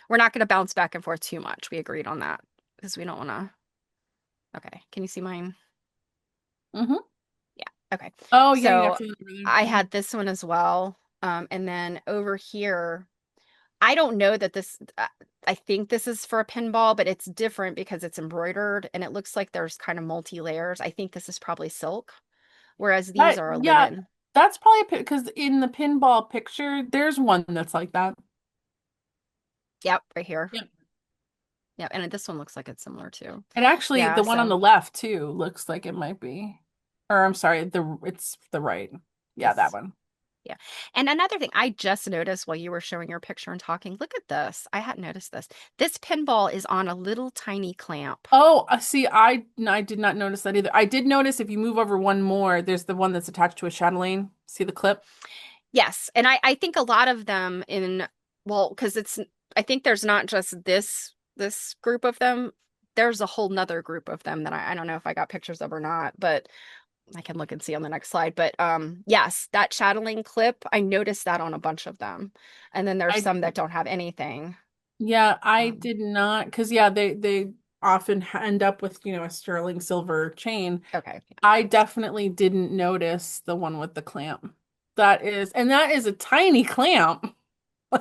We're not going to bounce back and forth too much. We agreed on that because we don't want to. Okay, can you see mine? Hmm. Yeah. Okay. Oh yeah, you got So some over there. I Yeah. had this one as well. And then over here, I don't know that this. I think this is for a pinball, but it's different because it's embroidered and it looks like there's kind of multi layers. I think this is probably silk, whereas these are a Yeah, linen. that's probably because in the pinball picture, there's one that's like that. Yep, right here. Yeah. Yep, and this one looks like it's similar too. And actually, Yeah. the one on So the left too looks like it might be. Or I'm sorry, it's the right. Yeah, that this. one. Yeah. And another thing I just noticed while you were showing your picture and talking, look at this. I hadn't noticed this. This pinball is on a little tiny clamp. Oh, see, I did not notice that either. I did notice if you move over one more, there's the one that's attached to a chatelaine. See the clip? Yes. And I think a lot of them in, well, because I think there's not just this group of them. There's a whole nother group of them that I don't know if I got pictures of or not, but I can look and see on the next slide. But yes, that chatteling clip, I noticed that on a bunch of them. And then there's I some that don't have anything. Yeah, I Um, did not because yeah, they often end up with, a sterling silver chain. okay. I definitely didn't notice the one with the clamp. And that is a tiny clamp.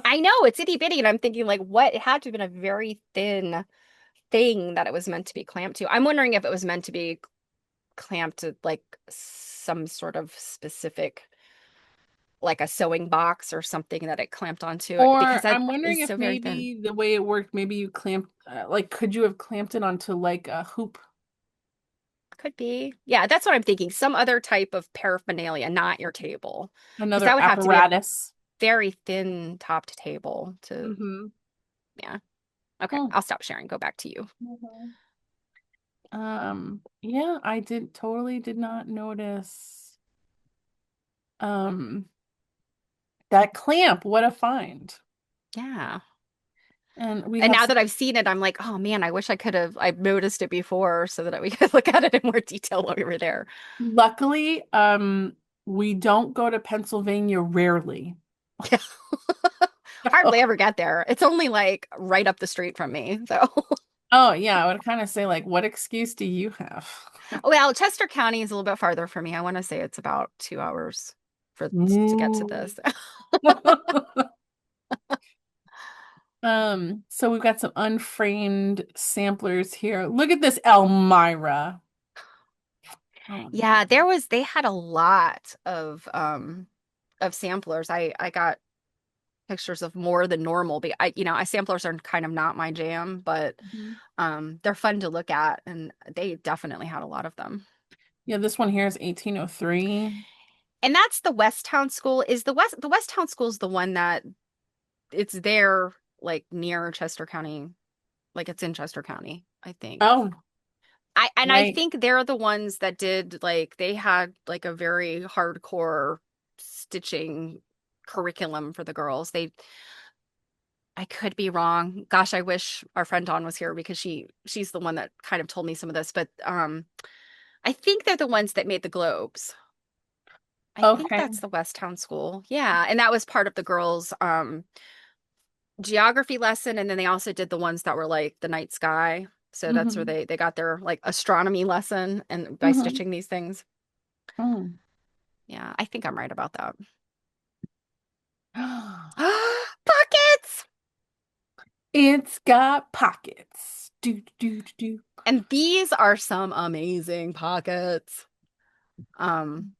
I know it's itty bitty, and I'm thinking like, what? It had to have been a very thin thing that it was meant to be clamped to. I'm wondering if it was meant to be clamped to like some sort of specific, like a sewing box or something that it clamped onto it because Or that I'm wondering is if so very thin. maybe the way it worked, maybe you clamped, like, could you have clamped it onto like a hoop, Could be. Yeah, that's what I'm thinking. Some other type of paraphernalia, not your table. Because that another would have to be a apparatus? very thin topped table to, Mm-hmm. yeah. Okay, Hmm. I'll stop sharing. Go back to you. Mhm. Yeah, I did not notice um that clamp. What a find. Yeah. And we And have now that some, I've seen it, I'm like, oh man, I wish I noticed it before so that we could look at it in more detail while we were there. luckily, we don't go to Pennsylvania rarely. Hardly ever get there. It's only like right up the street from me. So, Oh yeah, I would kind of say like, what excuse do you have? well, Chester County is a little bit farther for me. I want to say it's about 2 hours to get to Ooh. this. So we've got some unframed samplers here. Look at this Elmira. Oh my Yeah, God. they had a lot of samplers. I got pictures of more than normal. I samplers are kind of not my jam, but Mhm. they're fun to look at and they definitely had a lot of them. Yeah, this one here is 1803. And that's the Westtown School. Is the Westtown School is the one that it's there like near Chester County, like it's in Chester County, I think. Oh, I right. think they're the ones that did like they had like a very hardcore stitching curriculum for the girls. I could be wrong. Gosh, I wish our friend Dawn was here because she's the one that kind of told me some of this, but I think they're the ones that made the globes. I think Okay. that's the Westtown School. Yeah, and that was part of the girls' geography lesson, and then they also did the ones that were like the night sky. So that's where Mm-hmm. they got their like astronomy lesson and by Mm-hmm. stitching these things. Mm. Yeah, I think I'm right about that. Pockets! It's got pockets. Do do do do. And these are some amazing pockets. Um,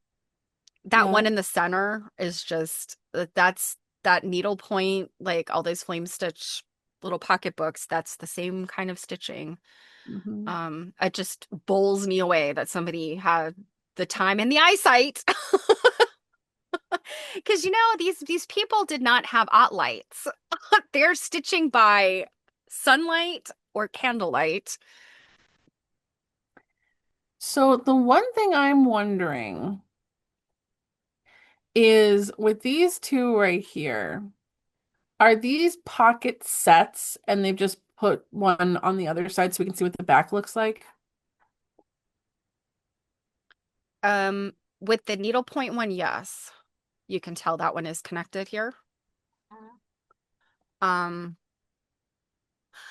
that Yeah. one in the center is just that's that needlepoint, like all those flame stitch little pocketbooks, that's the same kind of stitching. Mm-hmm. It just bowls me away that somebody had the time and the eyesight. Because these people did not have ot lights. They're stitching by sunlight or candlelight. So the one thing I'm wondering is with these two right here, are these pocket sets and they've just put one on the other side so we can see what the back looks like? With the needlepoint one, yes. You can tell that one is connected here. Um,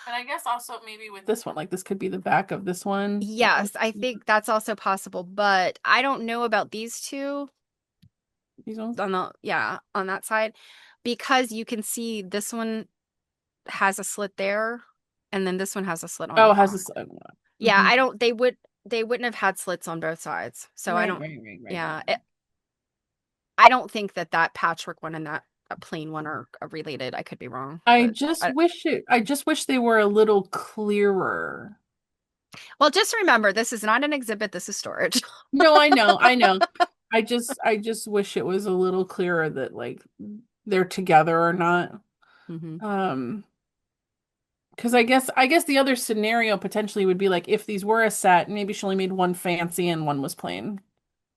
And I guess also maybe with this one, like this could be the back of this one. yes, I think that's also possible, but I don't know about these two These ones? on on that side because you can see this one has a slit there and then this one has a slit on the Oh, it has back. this. Yeah, Mhm. they wouldn't have had slits on both sides. So I Right, don't, right, right, right, right. yeah, I don't think that patchwork one and that plain one are related. I could be wrong, but I just wish they were a little clearer. well, just remember this is not an exhibit, this is storage. No, I know, I know. I just wish it was a little clearer that like they're together or not. Hmm. Um, because I guess the other scenario potentially would be like if these were a set, maybe she only made one fancy and one was plain.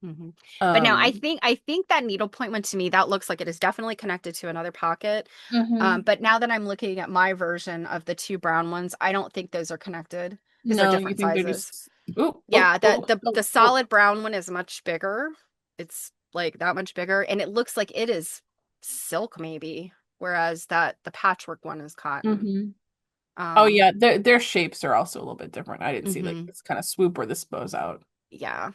Hmm. But now Um, I think that needlepoint one to me, that looks like it is definitely connected to another pocket. mhm. But now that I'm looking at my version of the two brown ones, I don't think those are connected because they're No, you different think they're sizes. just oh, oh, Yeah, oh, the oh, oh. solid brown one is much bigger. It's like that much bigger, and it looks like it is silk maybe, whereas that the patchwork one is cotton. Hmm. Oh Um, yeah, their shapes are also a little bit different. I didn't see like mhm. this kind of swoop where this bows out. Yeah.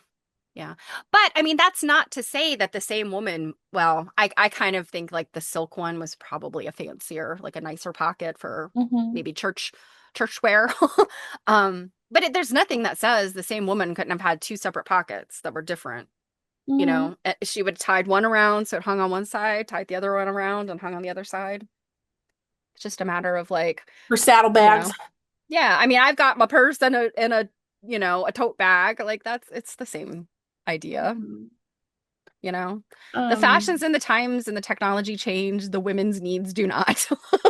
Yeah. But I mean, that's not to say that the same woman, well, I kind of think like the silk one was probably a fancier, like a nicer pocket for Hmm. maybe church wear. But there's nothing that says the same woman couldn't have had two separate pockets that were different. You Hmm. know, she would have tied one around so it hung on one side, tied the other one around and hung on the other side. It's just a matter of like, For you saddlebags. know, yeah, I mean, I've got my purse and a tote bag. Like it's the same idea. Mhm. You know, the fashions Um, and the times and the technology change, the women's needs do not.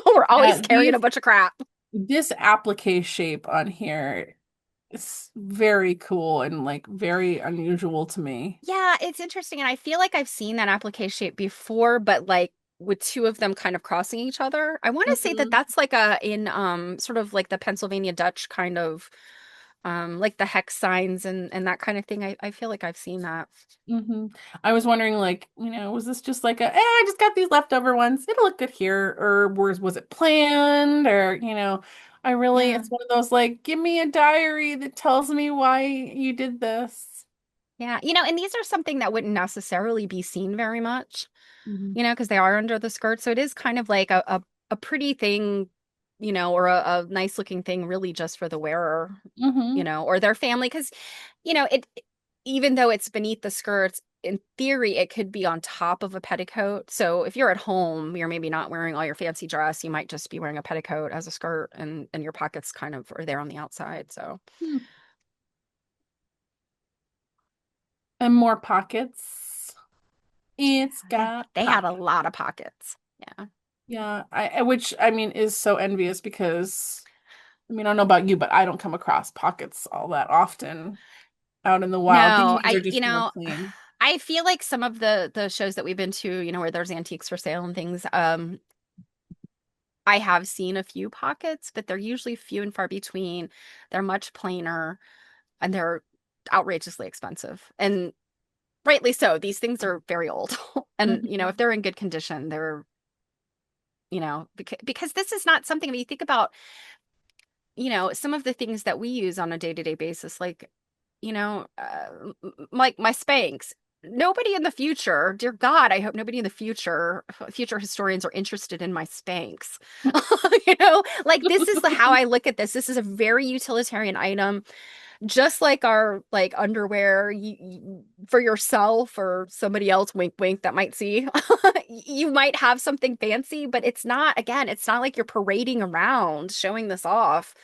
We're yeah, always carrying a bunch of crap. this applique shape on here is very cool and like very unusual to me. Yeah, it's interesting. And I feel like I've seen that applique shape before, but like with two of them kind of crossing each other. I want to say that Hmm. that's like a in sort of like the Pennsylvania Dutch kind of like the hex signs and that kind of thing. I feel like I've seen that. Hmm. I was wondering, like, was this just like I just got these leftover ones. It'll look good here, or was it planned, or Yeah. it's one of those like, give me a diary that tells me why you did this. Yeah. And these are something that wouldn't necessarily be seen very much, Hmm. because they are under the skirt. So it is kind of like a pretty thing, or a nice looking thing really just for the wearer, Hmm. or their family. Because, it, even though it's beneath the skirts, in theory, it could be on top of a petticoat. So if you're at home, you're maybe not wearing all your fancy dress. You might just be wearing a petticoat as a skirt and your pockets kind of are there on the outside. So And more pockets. It's got they had a pop. lot of pockets. Yeah. Yeah, which I mean is so envious because I don't know about you, but I don't come across pockets all that often out in the wild. These No, ones are just more plain. I feel like some of the shows that we've been to, where there's antiques for sale and things, I have seen a few pockets, but they're usually few and far between. They're much plainer and they're outrageously expensive. And rightly so. These things are very old. And, if Hmm. they're in good condition, they're, because this is not something when you think about, some of the things that we use on a day-to-day basis, like like my Spanx. Nobody in the future, dear God, I hope nobody in the future historians are interested in my Spanx. Like this is how I look at this. This is a very utilitarian item, just like our like underwear for yourself or somebody else, wink, wink, that might see. You might have something fancy, but it's not, again, it's not like you're parading around showing this off.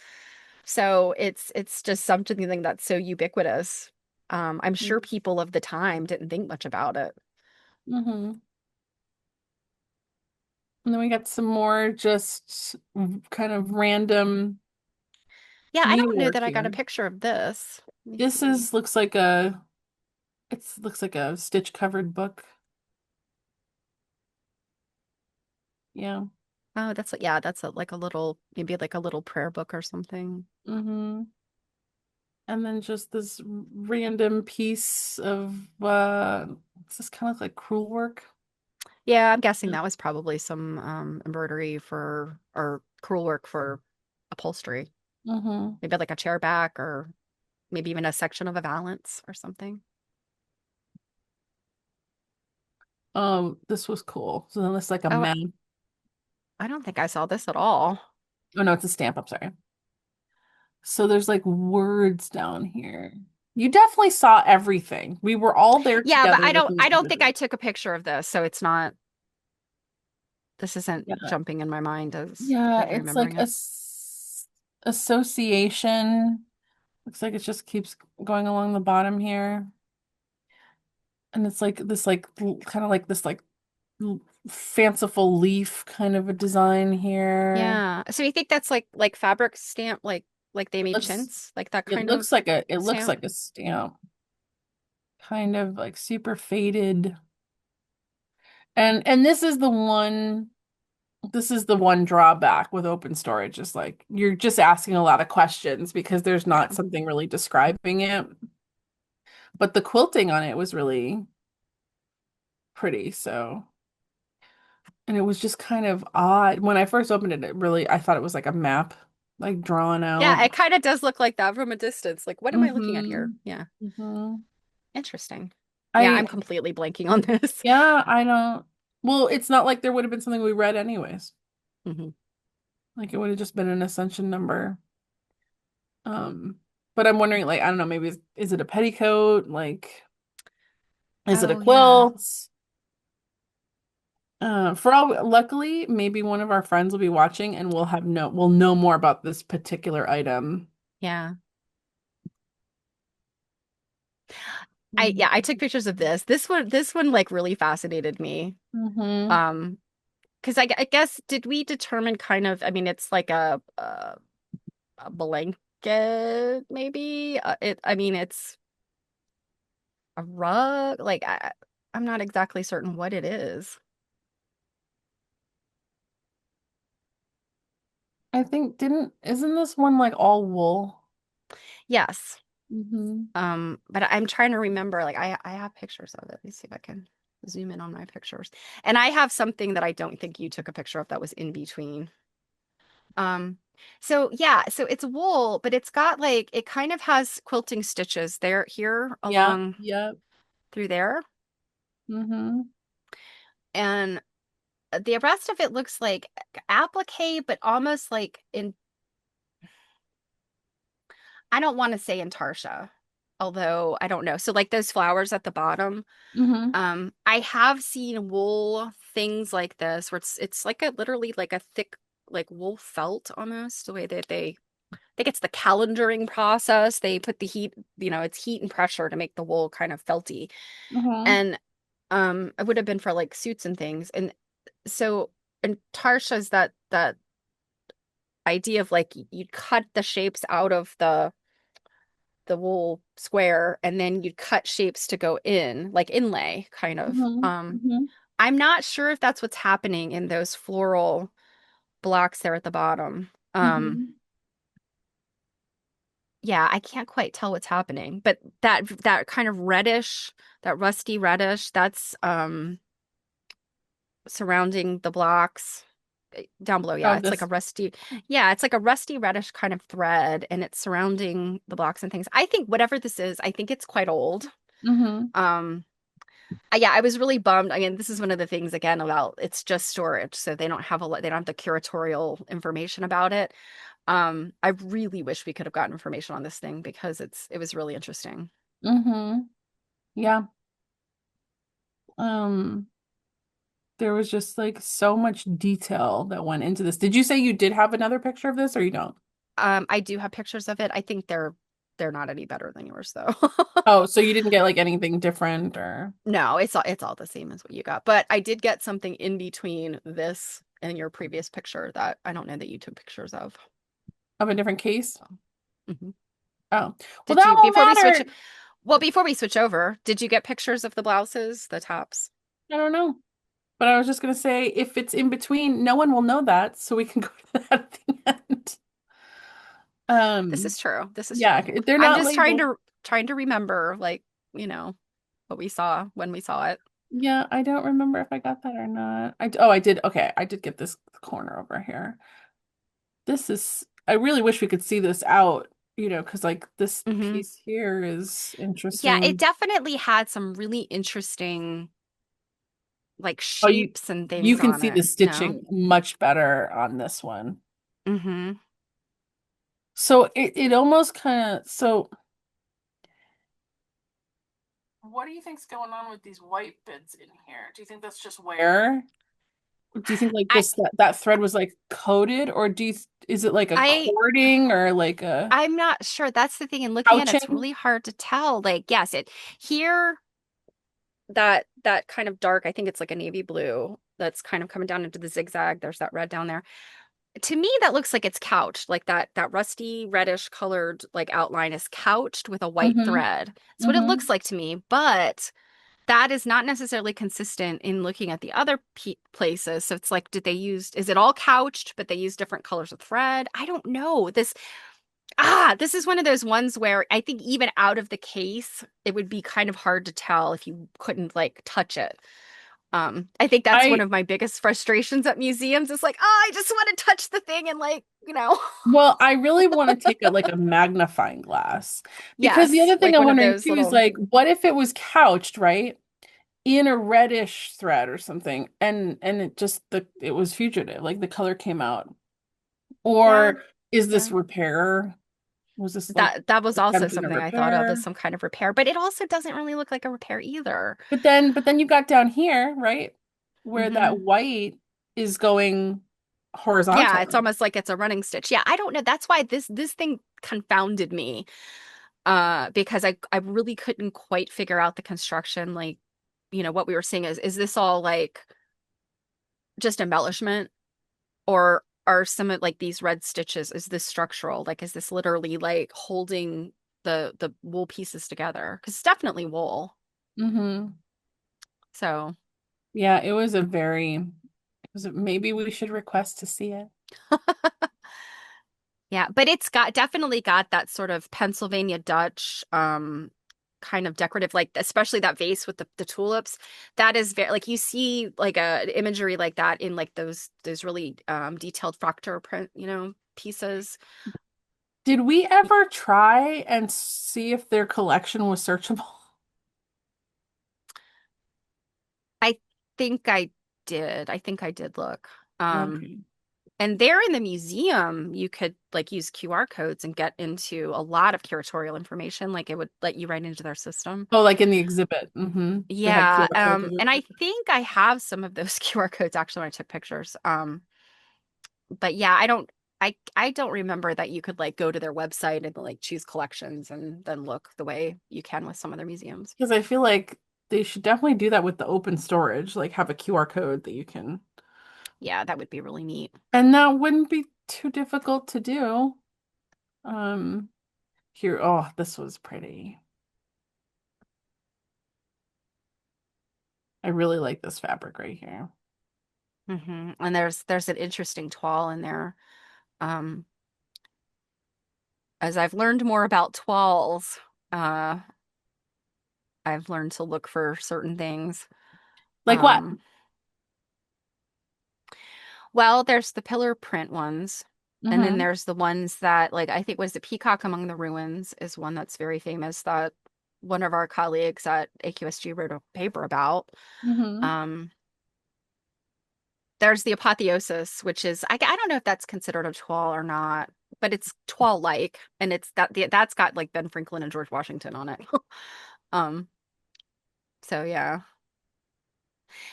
So it's just something that's so ubiquitous. I'm sure people of the time didn't think much about it. Hmm. And then we got some more just kind of random Yeah, I don't know needlework that I got a here. picture of this. Let me This see. is looks like a stitch covered book. Yeah. Oh, yeah, that's like a little, maybe like a little prayer book or something. Hmm. And then just this random piece of it's just kind of like crewel work. Yeah, I'm guessing that was probably some embroidery for or crewel work for upholstery. Hmm. Maybe like a chair back or maybe even a section of a valance or something. This was cool. So then it's like a Oh, map. I don't think I saw this at all. Oh no, it's a stamp. I'm sorry. So there's like words down here. You definitely saw everything. We were all there Yeah, but together I don't looking I at don't think I everything. took a picture of this, so it's not this isn't Yeah. jumping in my mind as Yeah, maybe it's like remembering it. association. Looks like it just keeps going along the bottom here. And it's like this kind of like this fanciful leaf kind of a design here. Yeah. So you think that's like fabric stamp, like they It made looks chintz, like that it kind looks of like stamp? a stamp, kind of like super faded. And this is the one drawback with open storage is like you're just asking a lot of questions because there's not Yeah. something really describing it. But the quilting on it was really pretty, so and it was just kind of odd. When I first opened it, I thought it was like a map, like drawn Yeah, out. it kind of does look like that from a distance. Like, what am I looking at here? Mm-hmm. Yeah. Mm-hmm. Interesting. Yeah, I'm I completely blanking on this. Yeah, I don't. Well, it's not like there would have been something we read anyways. Hmm. Like it would have just been an ascension number. Um, but I'm wondering, like, I don't know, maybe is it a petticoat? Like, is it a Oh, yeah. quilt? Luckily, maybe one of our friends will be watching and we'll know more about this particular item. Yeah. I took Mm-hmm. pictures of this. This one like really fascinated me. Mm-hmm. Um, because I guess did we determine kind of, I mean, it's like a blanket maybe. I mean, it's a rug. Like I'm not exactly certain what it is. I think isn't this one like all wool? Yes. Mm-hmm. But I'm trying to remember, like I have pictures of it. Let me see if I can zoom in on my pictures. And I have something that I don't think you took a picture of that was in between. Um, so yeah, so it's wool, but it's got like it kind of has quilting stitches there here Yeah, along yeah. through there. Mm-hmm. And the rest of it looks like applique, but almost like in I don't want to say intarsia, although I don't know. So like those flowers at the bottom. Mm-hmm. I have seen wool things like this where it's like a literally like a thick like wool felt almost the way that I think it's the calendaring process. They put the heat, it's heat and pressure to make the wool kind of felty. Mm-hmm. And it would have been for like suits and things. And so and Tarsha's that idea of like you'd cut the shapes out of the wool square and then you'd cut shapes to go in, like inlay kind of. Mm-hmm. Mm-hmm. I'm not sure if that's what's happening in those floral blocks there at the bottom. Mm-hmm. Yeah, I can't quite tell what's happening, but that kind of reddish, that rusty reddish, that's surrounding the blocks down below. Yeah, Oh, it's like a this. rusty, yeah, it's like a rusty reddish kind of thread and it's surrounding the blocks and things. I think whatever this is, I think it's quite old. Mm-hmm. Um yeah, I was really bummed. I mean, this is one of the things again about it's just storage, so they don't have a lot, they don't have the curatorial information about it. I really wish we could have gotten information on this thing because it was really interesting. Mm-hmm. Yeah. Um, there was just like so much detail that went into this. Did you say you did have another picture of this or you don't? I do have pictures of it. I think they're not any better than yours though. Oh, so you didn't get like anything different or No, it's all the same as what you got. But I did get something in between this and your previous picture that I don't know that you took pictures of. of a different case? So, mhm. Oh, well, Did that you won't before we switch matter. Well, before we switch over, did you get pictures of the blouses, the tops? I don't know. But I was just gonna say, if it's in between, no one will know that, so we can go to that at the end. This is true. This is Yeah, true. they're I'm not just trying labeled. to remember like, you know, what we saw when we saw it. Yeah, I don't remember if I got that or not. Oh, I did. Okay, I did get this corner over here. I really wish we could see this out, because like this Hmm. piece here is Yeah, it interesting. definitely had some really interesting like Oh, shapes and you things can on see the it. No? stitching much better on this one. Hmm. So it almost kind of what do you think's going on with these white bits in here? Do you think that's just wear? Do you think like I that thread was like coated, or is it like a I cording or like a I'm not sure. That's the thing. In looking at it, it's pouching? really hard to tell. Like, yes, it here. that kind of dark, I think it's like a navy blue that's kind of coming down into the zigzag. There's that red down there. To me, that looks like it's couched, like that rusty reddish colored like outline is couched with a white Mm-hmm. thread. That's what it Mm-hmm. looks like to me, but that is not necessarily consistent in looking at the other places. So it's like, did they use, is it all couched, but they use different colors of thread? I don't know. This is one of those ones where I think even out of the case, it would be kind of hard to tell if you couldn't like touch it. I think that's one I of my biggest frustrations at museums. It's like, oh, I just want to touch the thing and like, Well, I really want to take a like a magnifying glass because the yes, other thing like I'm one of wondering those too is little, like, what if it was couched, right, in a reddish thread or something, and it just it was fugitive, like the color came out, yeah, or is this yeah. repair? Was this like That was also attempting a something I thought of as repair? some kind of repair, but it also doesn't really look like a repair either. But then you got down here, right, where that Hmm. white is going Yeah, it's horizontal. almost like it's a running stitch. Yeah, I don't know. That's why this thing confounded me. Because I really couldn't quite figure out the construction, like, what we were seeing is this all like just embellishment, or are some of like these red stitches, is this structural? Like, is this literally like holding the wool pieces together? Because it's definitely wool. Hmm. So Yeah, maybe we should request to see it. yeah, but it's got definitely got that sort of Pennsylvania Dutch kind of decorative, like especially that vase with the tulips. That is very like you see like a imagery like that in like those really detailed Proctor print, pieces. Did we ever try and see if their collection was searchable? I think I did. I think I did look. Um Okay. and there in the museum, you could like use QR codes and get into a lot of curatorial information. Like it would let you right into their system. Oh, like in the exhibit. Hmm. They had Yeah, QR codes and I everywhere. think I have some of those QR codes actually when I took pictures. But yeah, I don't remember that you could like go to their website and like choose collections and then look the way you can with some other museums. Because I feel like they should definitely do that with the open storage, like have a QR code that you can. Yeah, that would be really neat. And that wouldn't be too difficult to do. Um, Here, oh, this was pretty. I really like this fabric right here. And there's an interesting toile in there. Um, as I've learned more about toiles, uh, I've learned to look for certain things. Like what? Um, Well, there's the pillar print ones, and then Mm-hmm. there's the ones that, like, I think was the Peacock Among the Ruins is one that's very famous that one of our colleagues at AQSG wrote a paper about. Mm-hmm. Um, there's the Apotheosis, which is I don't know if that's considered a toile or not, but it's toile-like, and that's got like Ben Franklin and George Washington on it. Um, so yeah.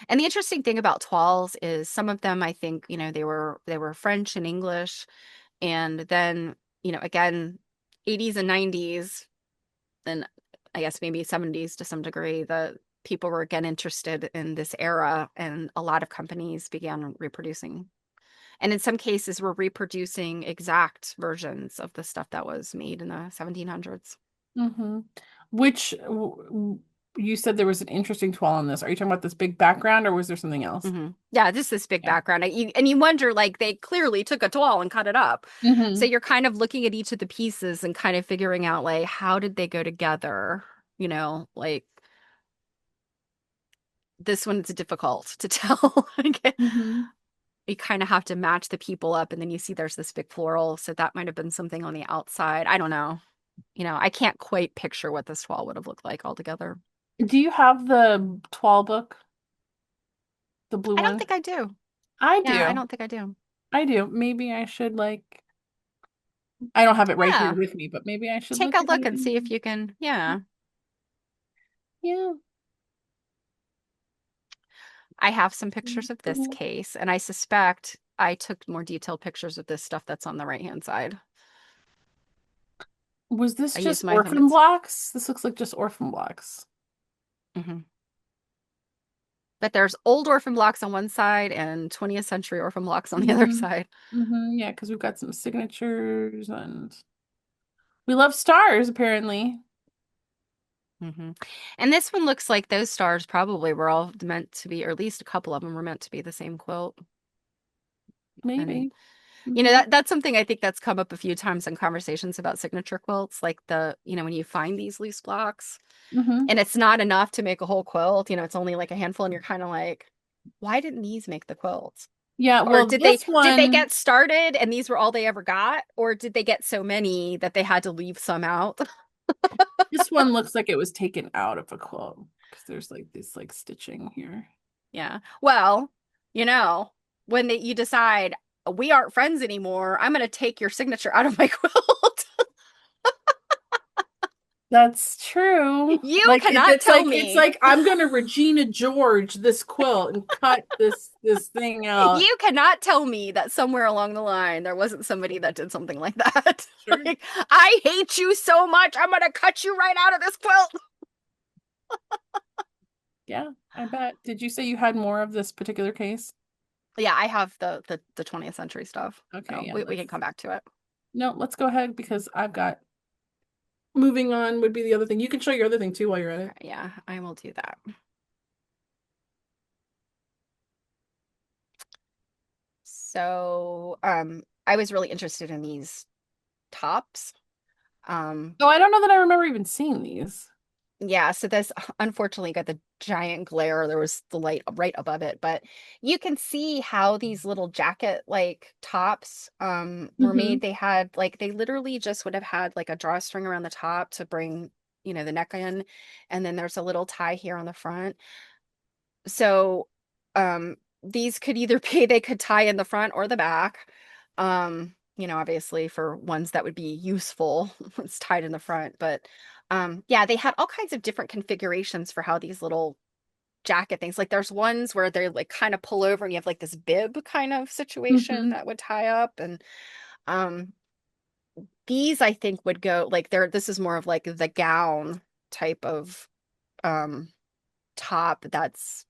And the interesting thing about toiles is some of them I think, they were French and English. And then, again, 80s and 90s, and I guess maybe 70s to some degree, the people were again interested in this era, and a lot of companies began reproducing. And in some cases, were reproducing exact versions of the stuff that was made in the 1700s. Mm-hmm. Which you said there was an interesting toile on this. Are you talking about this big background or was there something else? Yeah, just this big Yeah. background. And you wonder, like, they clearly took a toile and cut it up. So Mm-hmm. you're kind of looking at each of the pieces and kind of figuring out, like, how did they go together? Like this one's difficult to tell. Like, Mm-hmm. you kind of have to match the people up, and then you see there's this big floral, so that might have been something on the outside. I don't know. I can't quite picture what this toile would have looked like altogether. Do you have the toile book, the blue I don't one? think I do. I Yeah, I do. don't think I do. I do. Maybe I should like, I don't have it right here Yeah, with me, but maybe I should take look a at look it and see if and you can. Yeah, yeah. I have some pictures of this case, and I suspect I took more detailed pictures of this stuff that's on the right-hand side. Was this I just use my orphan limits. blocks? This looks like just orphan blocks. Hmm. But there's old orphan blocks on one side and 20th century orphan blocks on the other Mm-hmm. side. Yeah, because we've got some signatures and we love stars, apparently. hmm And this one looks like those stars probably were all meant to be, or at least a couple of them were meant to be the same quilt. And Maybe. that's something I think that's come up a few times in conversations about signature quilts, like when you find these loose blocks Hmm. and it's not enough to make a whole quilt, it's only like a handful and you're kind of like, why didn't these make the quilt? Yeah, Or well, did they get started and these were all they ever got? Or did they get so many that they had to leave some out? this one looks like it was taken out of a quilt because there's like this like stitching here. Yeah. Well, you know, when you decide we aren't friends anymore, I'm going to take your signature out of my quilt. That's true. You Like cannot it's tell like it's me. like I'm gonna Regina George this quilt and cut this thing out. You cannot tell me that somewhere along the line there wasn't somebody that did something like that. Sure. Like, I hate you so much. I'm going to cut you right out of this quilt. Yeah, I bet. Did you say you had more of this particular case? Yeah, I have the 20th century stuff. Okay, So yeah, we can come back to it. no, let's go ahead because I've got moving on would be the other thing. You can show your other thing too while you're at All it. right, yeah, I will do that. So, I was really interested in these tops. Um, Oh, I don't know that I remember even seeing these. yeah, so this unfortunately got the giant glare. There was the light right above it, but you can see how these little jacket like tops were Hmm. made. They had like they literally just would have had like a drawstring around the top to bring, the neck in, and then there's a little tie here on the front. So these could either be they could tie in the front or the back. Obviously for ones that would be useful, it's tied in the front, but yeah, they had all kinds of different configurations for how these little jacket things. Like there's ones where they're like kind of pull over and you have like this bib kind of situation Hmm. that would tie up and um these I think would go like this is more of like the gown type of um top that's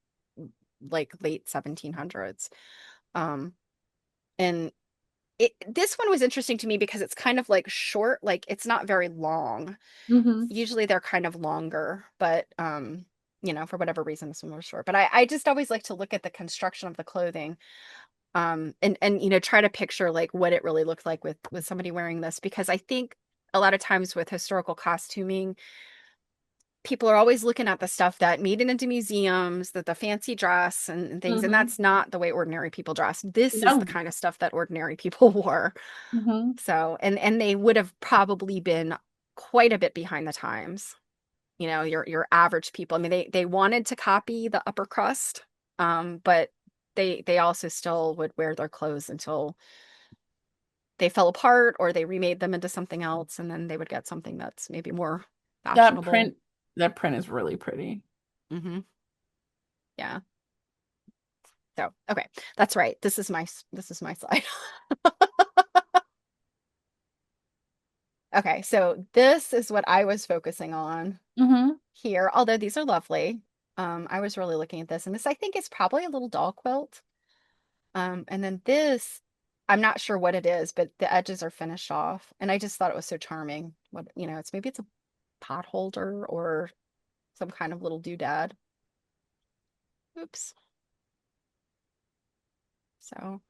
like late 1700s. Um, and this one was interesting to me because it's kind of like short, like it's not very long. Hmm. Usually they're kind of longer, but for whatever reason, this one was short. But I just always like to look at the construction of the clothing, and try to picture like what it really looked like with somebody wearing this because I think a lot of times with historical costuming people are always looking at the stuff that made it into museums, that the fancy dress and things, and Hmm. that's not the way ordinary people dress. This is the No. kind of stuff that ordinary people wore. Hmm. So, and they would have probably been quite a bit behind the times. Your average people. I mean, they wanted to copy the upper crust, but they also still would wear their clothes until they fell apart or they remade them into something else, and then they would get something that's maybe more That fashionable. print, that print is really pretty. Hmm Yeah. So, okay, that's right. This is my slide. Okay, so this is what I was focusing on Hmm. here, although these are lovely. I was really looking at this, and this I think is probably a little doll quilt. And then this, I'm not sure what it is, but the edges are finished off, and I just thought it was so charming. Maybe it's a pot holder or some kind of little doodad. Oops. So,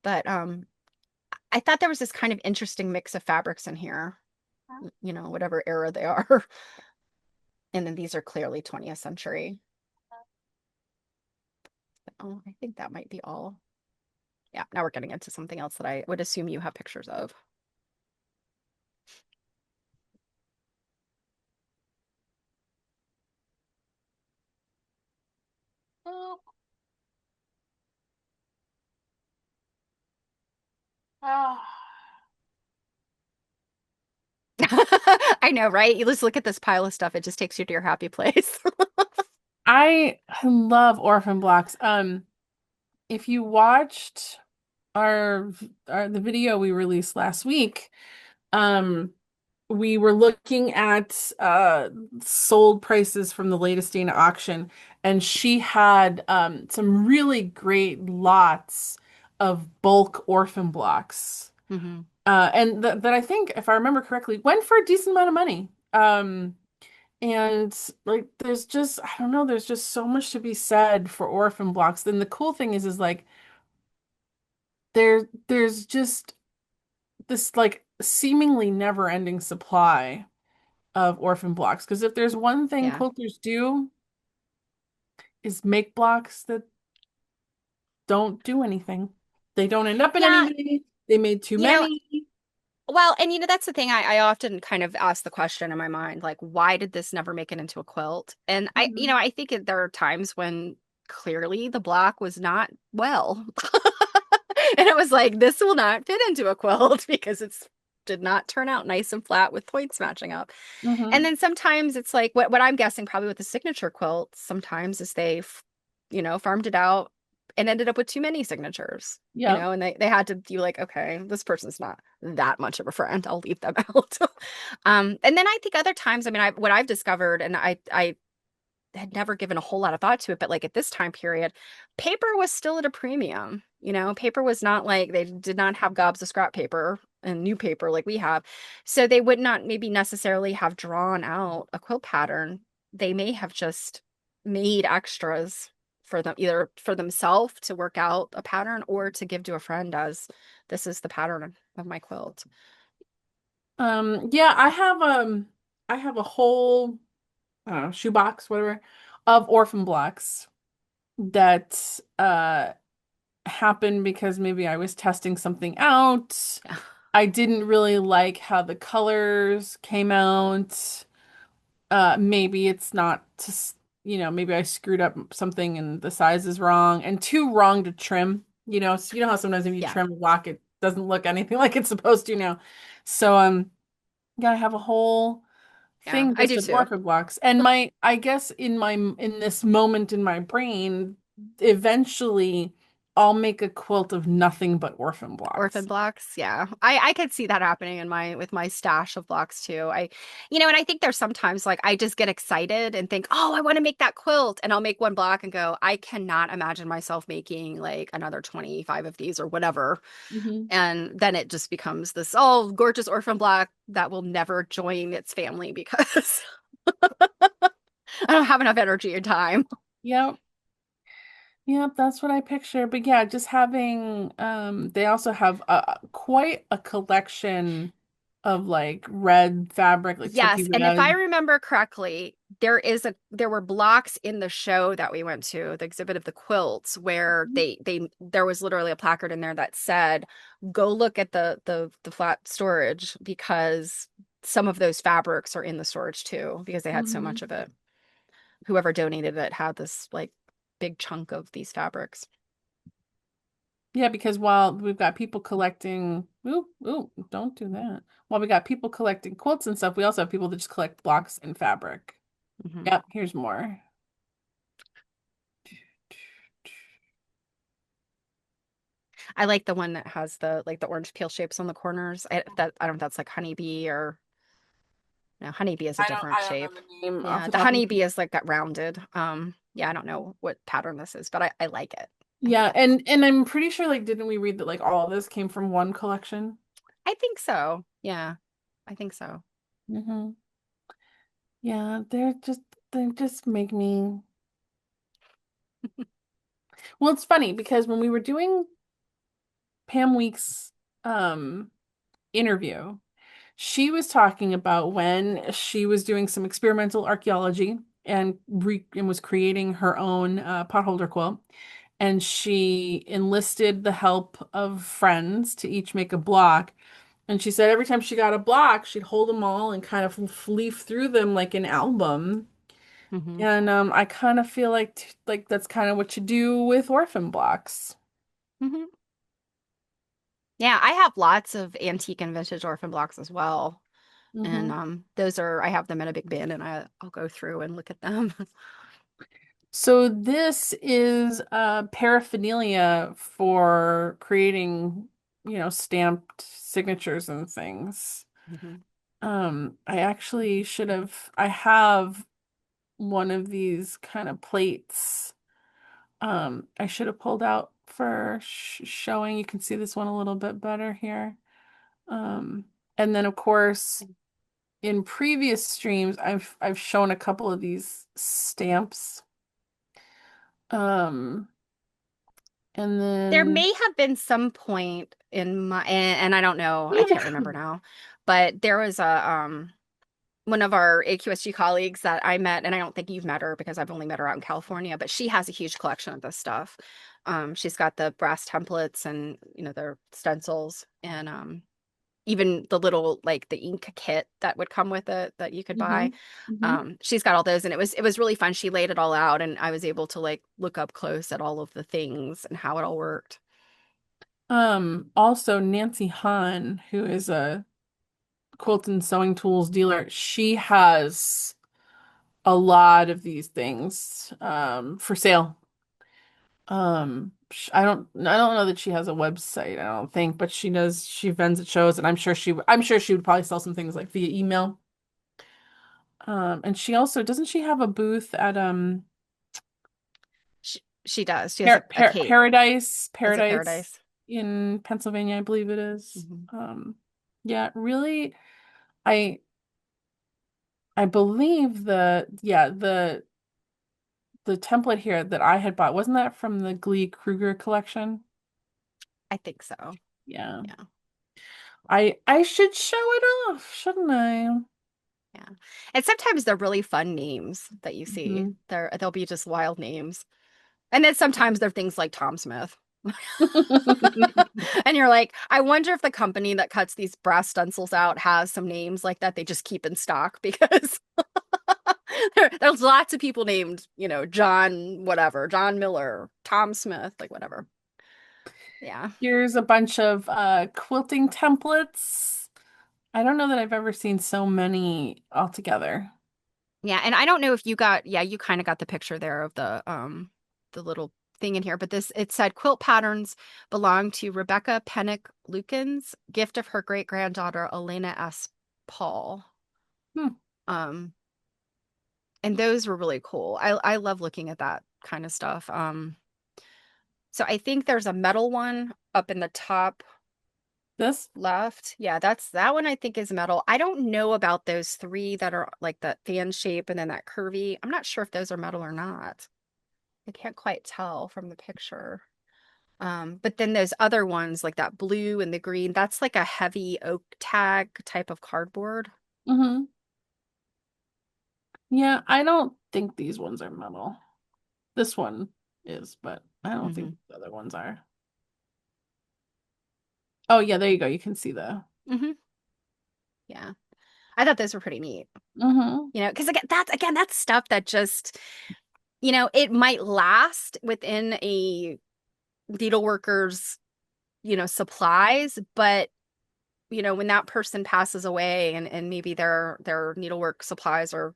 but I thought there was this kind of interesting mix of fabrics in here, whatever era they are. And then these are clearly 20th century. Oh, I think that might be all. Yeah, now we're getting into something else that I would assume you have pictures of. Oh, ah. I know, right? You just look at this pile of stuff, it just takes you to your happy place. I love orphan blocks. If you watched the video we released last week, um, we were looking at sold prices from the latest Dana auction, and she had some really great lots of bulk orphan blocks. Hmm. And that I think, if I remember correctly, went for a decent amount of money. And like, there's just, I don't know, there's just so much to be said for orphan blocks. Then the cool thing is like, there's just this like seemingly never-ending supply of orphan blocks. Because if there's one thing Yeah. quilters do is make blocks that don't do anything. They don't end up in Yeah, anybody. They made too you know, many. well, and that's the thing. I often kind of ask the question in my mind, like, why did this never make it into a quilt? And Mhm. I think there are times when clearly the block was not well. And it was like, this will not fit into a quilt because it's did not turn out nice and flat with points matching up. And Mhm. then sometimes it's like what I'm guessing probably with the signature quilts sometimes is farmed it out and ended up with too many signatures, Yep. and they had to be like, okay, this person's not that much of a friend. I'll leave them out. And then I think other times, I mean, what I've discovered, and I had never given a whole lot of thought to it, but like at this time period, paper was still at a premium. Paper was not like they did not have gobs of scrap paper and new paper like we have. So they would not maybe necessarily have drawn out a quilt pattern. They may have just made extras for them, either for themselves to work out a pattern or to give to a friend as this is the pattern of my quilt. Yeah, I have a whole I don't know, shoebox, whatever, of orphan blocks that happened because maybe I was testing something out. Yeah. I didn't really like how the colors came out. Maybe it's not just, maybe I screwed up something and the size is wrong and too wrong to trim. So you know how sometimes if you Yeah. trim a block, it doesn't look anything like it's supposed to now. So yeah, I have a whole Yeah, thing I just do of too. orphan blocks. And I guess in this moment in my brain, eventually I'll make a quilt of nothing but orphan Orphan blocks. blocks, yeah. I could see that happening in my with my stash of blocks too. And I think there's sometimes like I just get excited and think, "Oh, I want to make that quilt." And I'll make one block and go, "I cannot imagine myself making like another 25 of these or whatever." Hmm. And then it just becomes this oh, gorgeous orphan block that will never join its family because I don't have enough energy and time. Yep. Yep, that's what I picture. But yeah, just having they also have quite a collection of like red fabric, like turkey Yes, and if I red. remember correctly, there were blocks in the show that we went to, the exhibit of the quilts, where there was literally a placard in there that said, "Go look at the flat storage because some of those fabrics are in the storage too because they had so much Hmm. of it. Whoever donated it had this like big chunk of these fabrics." Yeah, because while we've got people collecting, ooh, don't do that. While we got people collecting quilts and stuff, we also have people that just collect blocks and fabric. Mhm. Yep, here's more. I like the one that has the orange peel shapes on the corners. I don't know if that's like honeybee or no, honeybee is a different I don't know shape. the name off Yeah, the the top of my honeybee head. is like got rounded. Yeah, I don't know what pattern this is, but I like it. I think Yeah, and I'm pretty sure like didn't we read that like all of this came from one collection? I think so. Yeah, I think so. Hmm. Yeah, they just make me. Well, it's funny because when we were doing Pam Week's um interview, she was talking about when she was doing some experimental archaeology and was creating her own potholder quilt. And she enlisted the help of friends to each make a block. And she said every time she got a block, she'd hold them all and kind of leaf through them like an album. Hmm. And I kind of feel like that's kind of what you do with orphan blocks. Hmm. Yeah, I have lots of antique and vintage orphan blocks as well. And Hmm. those are I have them in a big bin and I'll go through and look at them. So this is paraphernalia for creating, stamped signatures and things. Hmm. I actually should have, I have one of these kind of plates. I should have pulled out for showing. You can see this one a little bit better here. Um, and then of course in previous streams I've shown a couple of these stamps. Um, and There then may have been some point in my, and I don't know, I can't remember now, but there was a one of our AQSG colleagues that I met, and I don't think you've met her because I've only met her out in California, but she has a huge collection of this stuff. She's got the brass templates and their stencils and even the little like the ink kit that would come with it that you could buy. hmm hmm She's got all those, and it was really fun. She laid it all out, and I was able to like look up close at all of the things and how it all worked. Also Nancy Hahn, who is a quilt and sewing tools dealer, she has a lot of these things for sale. I don't know that she has a website, I don't think, but she vends at shows, and I'm sure she would probably sell some things like via email. And she also doesn't she have a booth at She does. She has a cape. Paradise Is it Paradise Paradise? in Pennsylvania, I believe it is. Hmm. Yeah, really, I I believe the template here that I had bought, wasn't that from the Glee Kruger collection? I think so. Yeah. Yeah. I should show it off, shouldn't I? Yeah. And sometimes they're really fun names that you see. Mhm. They'll be just wild names. And then sometimes they're things like Tom Smith. And you're like, I wonder if the company that cuts these brass stencils out has some names like that they just keep in stock because there's lots of people named, John whatever, John Miller, Tom Smith, like whatever. Yeah. Here's a bunch of quilting templates. I don't know that I've ever seen so many altogether. Yeah, and I don't know if you got, yeah, you kind of got the picture there of the little thing in here, but this it said quilt patterns belong to Rebecca Pennick Lukens, gift of her great-granddaughter Elena S. Paul. Hmm. Um, and those were really cool. I love looking at that kind of stuff. So I think there's a metal one up in the top This? left. Yeah, that one I think is metal. I don't know about those three that are like that fan shape and then that curvy. I'm not sure if those are metal or not. I can't quite tell from the picture. But then those other ones like that blue and the green, that's like a heavy oak tag type of cardboard. hmm Yeah, I don't think these ones are metal. This one is, but I don't think Hmm. the other ones are. Oh yeah, there you go. You can see the. Hmm. Yeah. I thought those were pretty neat. hmm Because that's stuff that just, it might last within a needleworker's, supplies, but when that person passes away and maybe their needlework supplies are,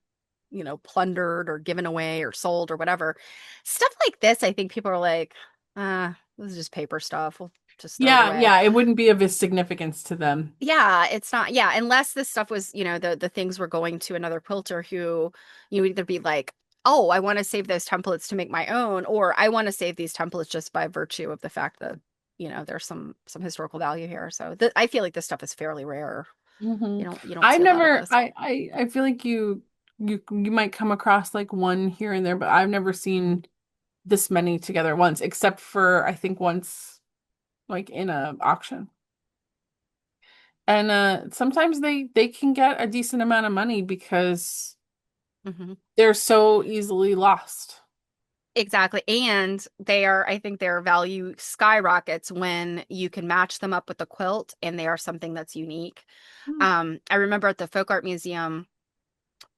plundered or given away or sold or whatever, stuff like this, I think people are like, this is just paper stuff. We'll just throw it Yeah, away. yeah, it wouldn't be of a significance to them. Yeah, it's not. Yeah, unless this stuff was, the things were going to another quilter who you would either be like, oh, I want to save those templates to make my own, or I want to save these templates just by virtue of the fact that, there's some historical value here. So I feel like this stuff is fairly rare. hmm You don't I've see a lot of never this. I feel like you might come across like one here and there, but I've never seen this many together at once, except for I think once like in a auction. And sometimes they can get a decent amount of money because Hmm. they're so easily lost. Exactly. And I think their value skyrockets when you can match them up with the quilt and they are something that's unique. Hmm. I remember at the Folk Art Museum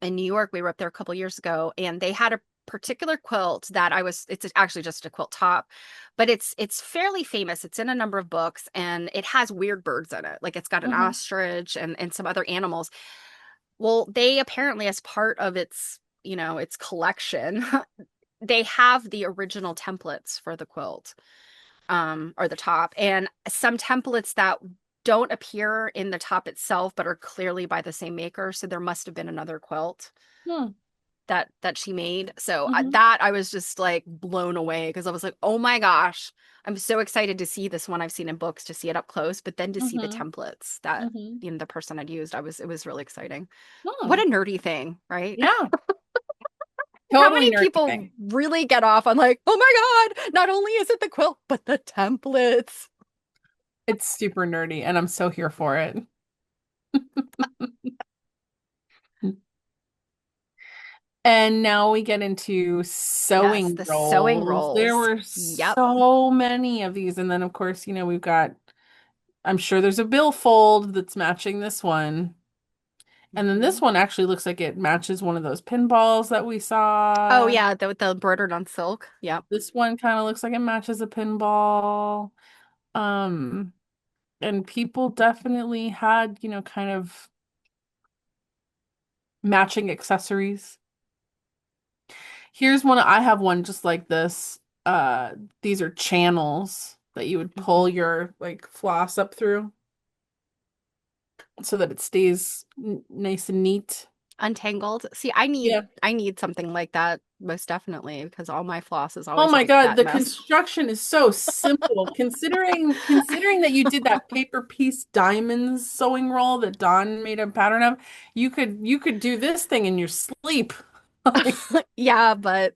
in New York, we were up there a couple years ago, and they had a particular quilt that it's actually just a quilt top, but it's fairly famous. It's in a number of books and it has weird birds in it. Like it's got an hmm ostrich and some other animals. Well, they apparently, as part of its collection, they have the original templates for the quilt, or the top, and some templates that don't appear in the top itself, but are clearly by the same maker. So there must have been another quilt Hmm. that she made. So Hmm. that I was just like blown away because I was like, "Oh my gosh, I'm so excited to see this one I've seen in books, to see it up close, but then to see the Hmm. templates that Hmm. the person had used, it was really exciting. What Hmm. a nerdy thing, right? Yeah, How totally many nerdy people thing. really get off on like, "Oh my God, not only is it the quilt, but the templates." It's super nerdy, and I'm so here for it. And now we get into Yes, sewing the sewing rolls. There rolls. were Yep. so many of these. And then, of course, we've got, I'm sure there's a billfold that's matching this one. And then this Mhm. one actually looks like it matches one of those pinballs that we Oh saw. yeah, the embroidered on silk. Yep. This one kind of looks like it matches a pinball. Um, and people definitely had, kind of matching accessories. Here's one. I have one just like this. These are channels that you would pull Mhm. your like floss up through so that it stays nice and neat. Untangled. See, Yeah. I need something like that most definitely because all my floss is Oh always my like God, that the mess. construction is so simple. Considering that you did that paper piece diamonds sewing roll that Dawn made a pattern of, you could do this thing in your sleep. Like, Yeah, but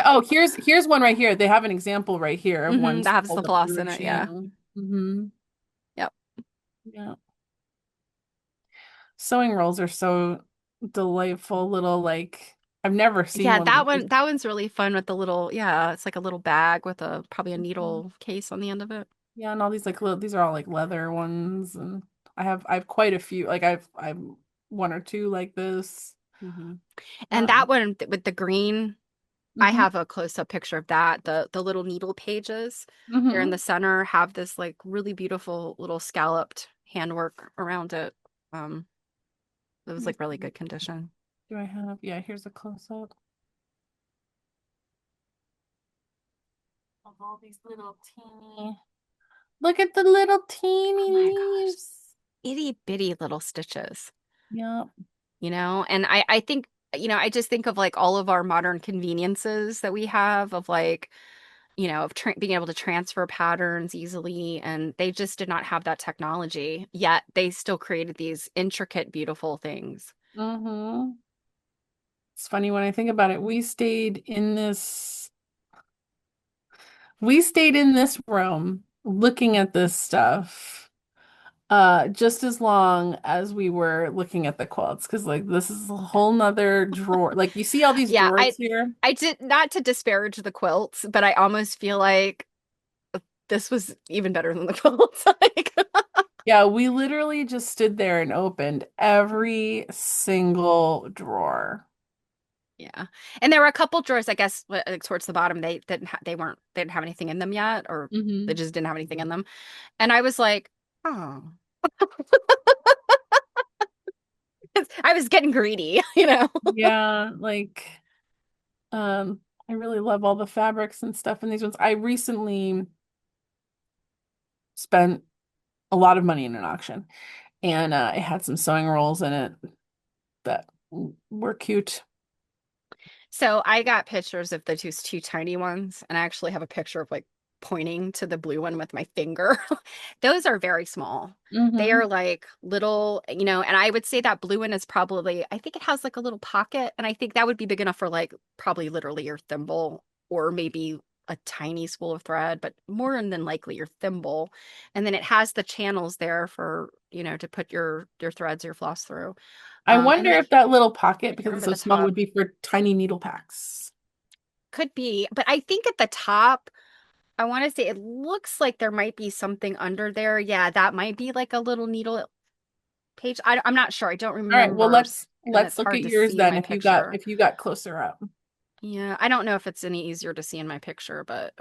oh, here's one right here. They have an example right here of one that has the pulled up floss through a in it. Yeah. channel. Hmm. Yep. Yeah. Sewing rolls are so delightful little like I've never seen Yeah, one of these. that one's really fun with the little, yeah, it's like a little bag with a probably a Mhm. needle case on the end of it. Yeah, and all these like little these are all like leather ones and I have quite a few like I've one or two like this. Hmm. And that Um, one with the green, I hmm. have a close-up picture of that. The little needle pages there in the Hmm. center have this like really beautiful little scalloped handwork around it. Um, it was like really good condition. Do I have? Yeah, here's a close up of all these little teeny. Look at the little Oh teeny my gosh. leaves. Itty bitty little stitches, Yeah. you know? And I think, I just think of like all of our modern conveniences that we have of like, of being able to transfer patterns easily. And they just did not have that technology, yet they still created these intricate, beautiful things. Mm-hmm. It's funny when I think about it. We stayed in this room looking at this stuff just as long as we were looking at the quilts because like this is a whole nother drawer. Like you see all these Yeah, drawers here? I did not to disparage the quilts, but I almost feel like this was even better than the quilts. Like, Yeah, we literally just stood there and opened every single drawer. yeah. And there were a couple drawers, I guess, like towards the bottom, they didn't have anything in them yet, or they Hmm. just didn't have anything in them. And I was like, oh, I was getting greedy, you know? Yeah, like I really love all the fabrics and stuff in these ones. I recently spent a lot of money in an auction and it had some sewing rolls in it that were cute. So I got pictures of the two tiny ones, and I actually have a picture of like pointing to the blue one with my finger. Those are very small. They Hmm. are like little, and I would say that blue one is probably, I think it has like a little pocket, and I think that would be big enough for like probably literally your thimble or maybe a tiny spool of thread, but more than likely your thimble. And then it has the channels there for, to put your threads, your floss through. I And wonder then if that little I pocket, can't because it's remember so the small, top. would be for tiny needle packs. Could be, but I think at the top, I want to say it looks like there might be something under there. Yeah, that might be like a little needle page. I'm not sure. I don't All right, well remember, let's and let's it's look hard at to yours see in then my if you got picture. if you got closer up. Yeah, I don't know if it's any easier to see in my picture, but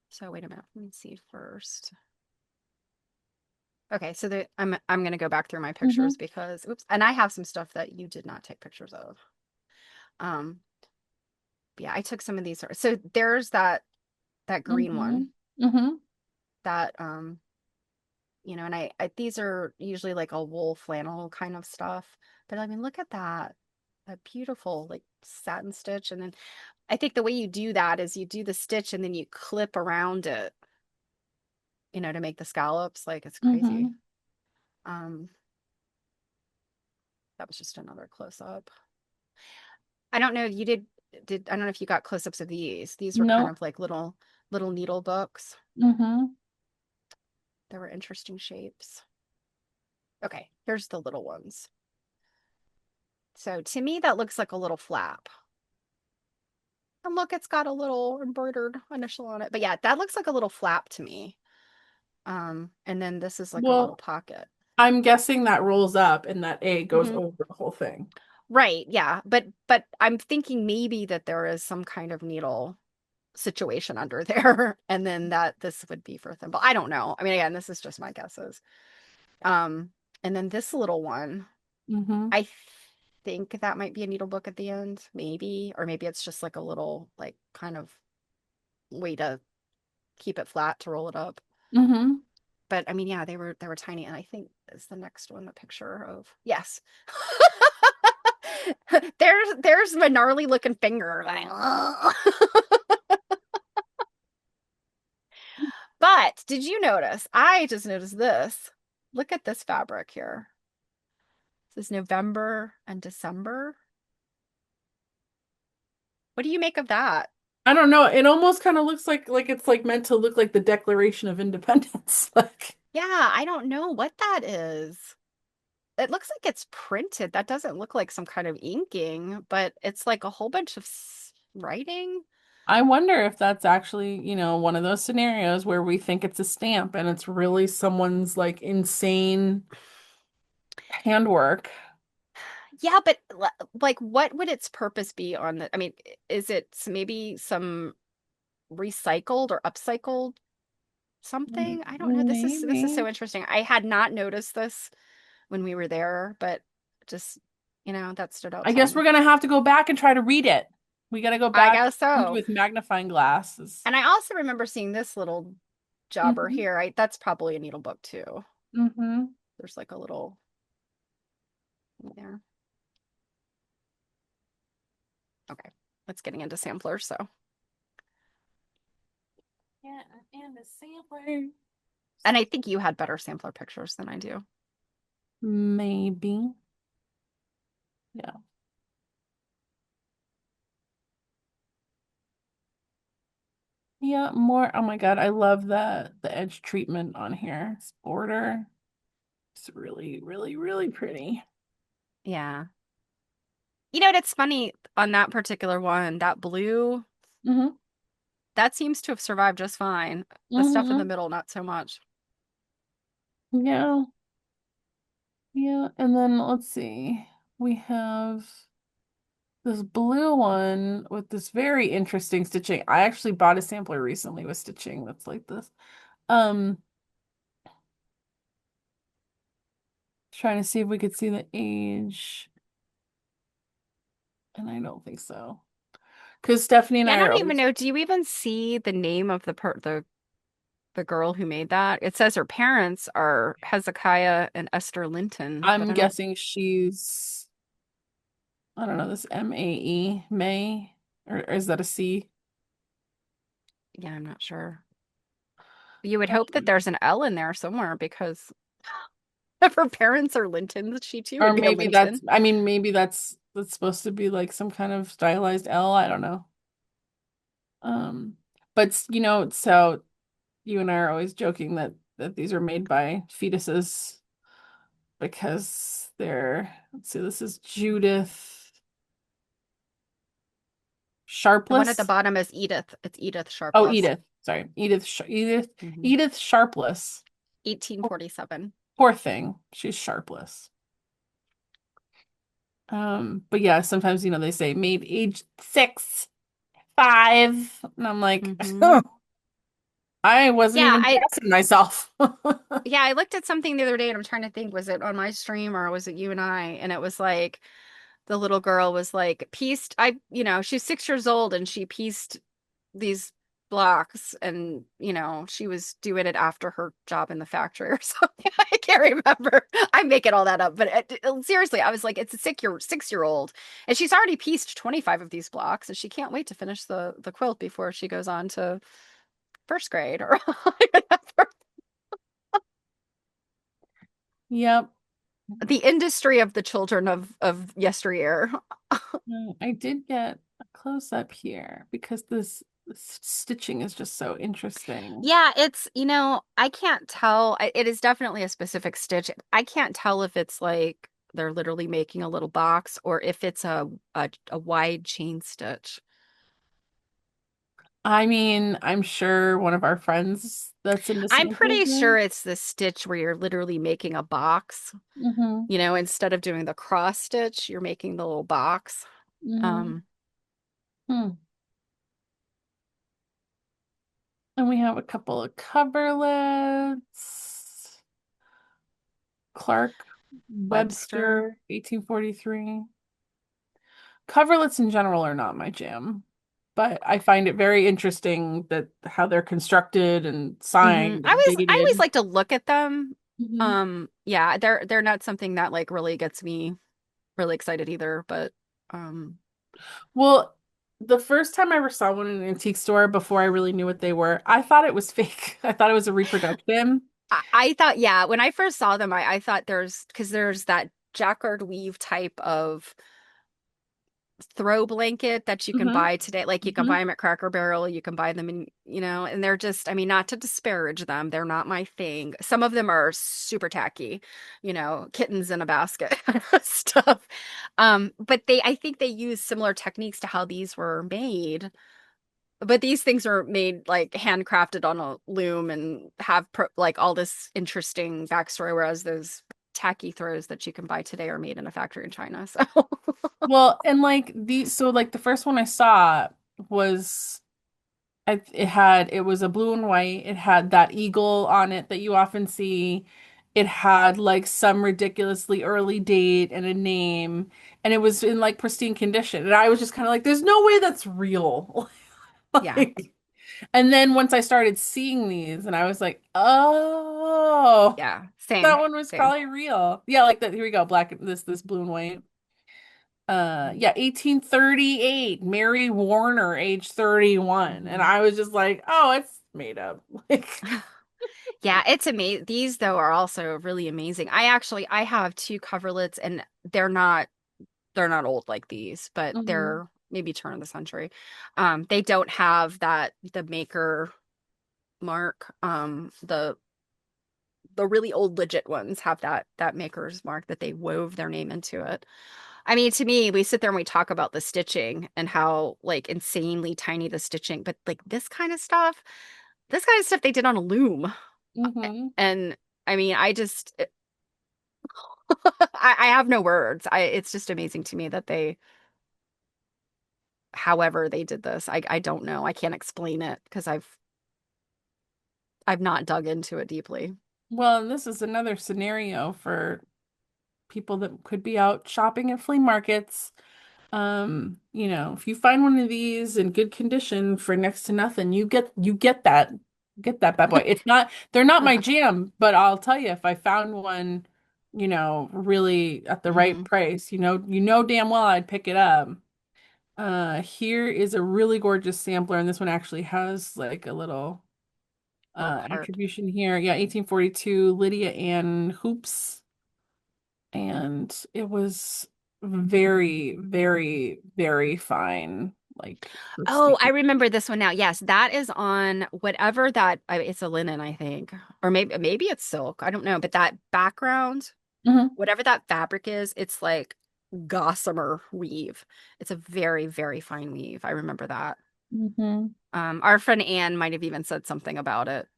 so wait a minute. Let me see first. Okay, so I'm gonna go back through my Hmm. pictures because oops, and I have some stuff that you did not take pictures of. Um, yeah, I took some of these. So there's that green Hmm. one Hmm. that and I these are usually like a wool flannel kind of stuff. But I mean, look at that. That beautiful like satin stitch. And then I think the way you do that is you do the stitch and then you clip around it, to make the scallops. Like it's crazy. Mm-hmm. Um, that was just another close up. I don't know, you did I don't know if you got close ups of these. These were kind Nope. of like little needle books. Mm-hmm. There were interesting shapes. Okay, here's the little ones. So to me, that looks like a little flap. And look, it's got a little embroidered initial on it. But yeah, that looks like a little flap to me. And then this is like a little Well, pocket. I'm guessing that rolls up and that A goes Hmm. over the whole thing. Right, yeah. But I'm thinking maybe that there is some kind of needle situation under there, and then that this would be for thimble. I don't know. I mean, again, this is just my guesses. Um, and then this little one, Mm-hmm. I think that might be a needle book at the end, maybe, or maybe it's just like a little like kind of way to keep it flat to roll it up. Mm-hmm. But I mean, yeah, they were tiny, and I think is the next one the picture of yes. There's my gnarly looking finger. Like, but did you notice? I just noticed this. Look at this fabric here. This is November and December. What do you make of that? I don't know. It almost kind of looks like it's like meant to look like the Declaration of Independence. Like Yeah, I don't know what that is. It looks like it's printed. That doesn't look like some kind of inking, but it's like a whole bunch of writing. I wonder if that's actually, one of those scenarios where we think it's a stamp and it's really someone's like insane handwork. Yeah, but like, what would its purpose be on the? I mean, is it maybe some recycled or upcycled something? I don't know. This is Maybe. so interesting. I had not noticed this when we were there, but just, that stood out I to guess we're me. gonna have to go back and try to read it. We gotta go I back guess so. with magnifying glasses. And I also remember seeing this little jobber Hmm. here. That's probably a needle book too. Hmm. There's like a little there. Okay. That's getting into samplers, so. Yeah, and a sampler. And I think you had better sampler pictures than I do. Maybe. Yeah. Yeah, more. Oh my God, I love the edge treatment on here. This border. It's really, really, really pretty. Yeah. You know what? It's funny on that particular one, that blue, Hmm. that seems to have survived just fine. The stuff in the Hmm. middle, not so much. Yeah. Yeah. And then let's see. We have this blue one with this very interesting stitching. I actually bought a sampler recently with stitching that's like this. Um, Trying to see if we could see the age. And I don't think so. Because Stephanie and Yeah, I I are don't even always, know. Do you even see the name of the girl who made that? It says her parents are Hezekiah and Esther Linton, but I'm I don't, guessing she's, I don't know, this Mae, May, or is that a C? yeah, I'm not sure. You would hope that Um, there's an L in there somewhere because if her parents are Lintons, she too or would be a maybe that's, Linton. I mean, maybe that's supposed to be like some kind of stylized L. I don't know. Um, but so you and I are always joking that these are made by fetuses because let's see, this is Judith The one at the Sharpless. bottom is Edith. It's Edith Oh, Sharpless. Edith. Sorry. Edith Hmm. Edith Sharpless. 1847. Poor thing. She's sharpless. But yeah, sometimes they say made age 6, 5, and I'm like, Hmm. I wasn't Yeah, even guessing myself. I looked at something the other day and I'm trying to think, was it on my stream or was it you and I? And it was like the little girl was like pieced, she's 6 years old and she pieced these blocks, and she was doing it after her job in the factory or something. I can't remember. I'm making all that up, but seriously, I was like, it's a 6-year old, and she's already pieced 25 of these blocks, and she can't wait to finish the quilt before she goes on to first grade or whatever. Yep. The industry of the children of yesteryear. I did get a close up here because this stitching is just so interesting. Yeah, I can't tell. It is definitely a specific stitch. I can't tell if it's like they're literally making a little box or if it's a wide chain stitch. I mean, I'm sure one of our friends that's in the I'm samples pretty sure room. it's the stitch where you're literally making a box. Mm-hmm. Instead of doing the cross stitch, you're making the little box. Mm-hmm. Um, Hmm. And we have a couple of coverlets. Clark Webster. Webster, 1843. Coverlets in general are not my jam, but I find it very interesting that how they're constructed and signed and I always dated. like to look at them. Hmm. Yeah, they're not something that like really gets me really excited either, but um Well, the first time I ever saw one in an antique store before I really knew what they were, I thought it was fake. I thought it was a reproduction. I thought, yeah, when I first saw them, I thought because there's that jacquard weave type of throw blanket that you can Hmm. buy today. Like you can Hmm. buy them at Cracker Barrel, you can buy them and they're just, I mean, not to disparage them, they're not my thing. Some of them are super tacky, kittens in a basket stuff. But I think they use similar techniques to how these were made. But these things are made like handcrafted on a loom and have like all this interesting backstory, whereas those tacky throws that you can buy today are made in a factory in China. So, Well, and like so like the first one I saw was it was a blue and white. It had that eagle on it that you often see. It had like some ridiculously early date and a name, and it was in like pristine condition. And I was just kind of like, there's no way that's real. yeah, Like, and then once I started seeing these, and I was like, oh, yeah, that same, one was same. probably real. Yeah, like that. Here we go, black, this blue and white. Yeah, 1838, Mary Warner, age 31. And Mhm. I was just like, oh, it's made up. Like, Yeah, it's amazing. These though are also really amazing. I have two coverlets and they're not old like these, but mhm, they're maybe turn of the century. They don't have the maker mark. The really old legit ones have that maker's mark that they wove their name into it. I mean, to me, we sit there and we talk about the stitching and how like insanely tiny the stitching, but like this kind of stuff they did on a loom. mhm. And I mean, I have no words. It's just amazing to me that however they did this. I don't know. I can't explain it because I've not dug into it deeply. Well, and this is another scenario for people that could be out shopping at flea markets. If you find one of these in good condition for next to nothing, you get that bad boy. It's not they're not my jam, but I'll tell you if I found one, really at the right Hmm. price, you know damn well I'd pick it up. Here is a really gorgeous sampler, and this one actually has like a little Little heart. attribution here. Yeah, 1842 Lydia Ann Hoops, and it was very, very, very fine, like Oh, I pristine. remember this one now. Yes, that is on whatever it's a linen, I think. Or maybe it's silk. I don't know, but that background, Hmm. whatever that fabric is, it's like gossamer weave. It's a very, very fine weave. I remember that. Hmm. Our friend Anne might have even said something about it.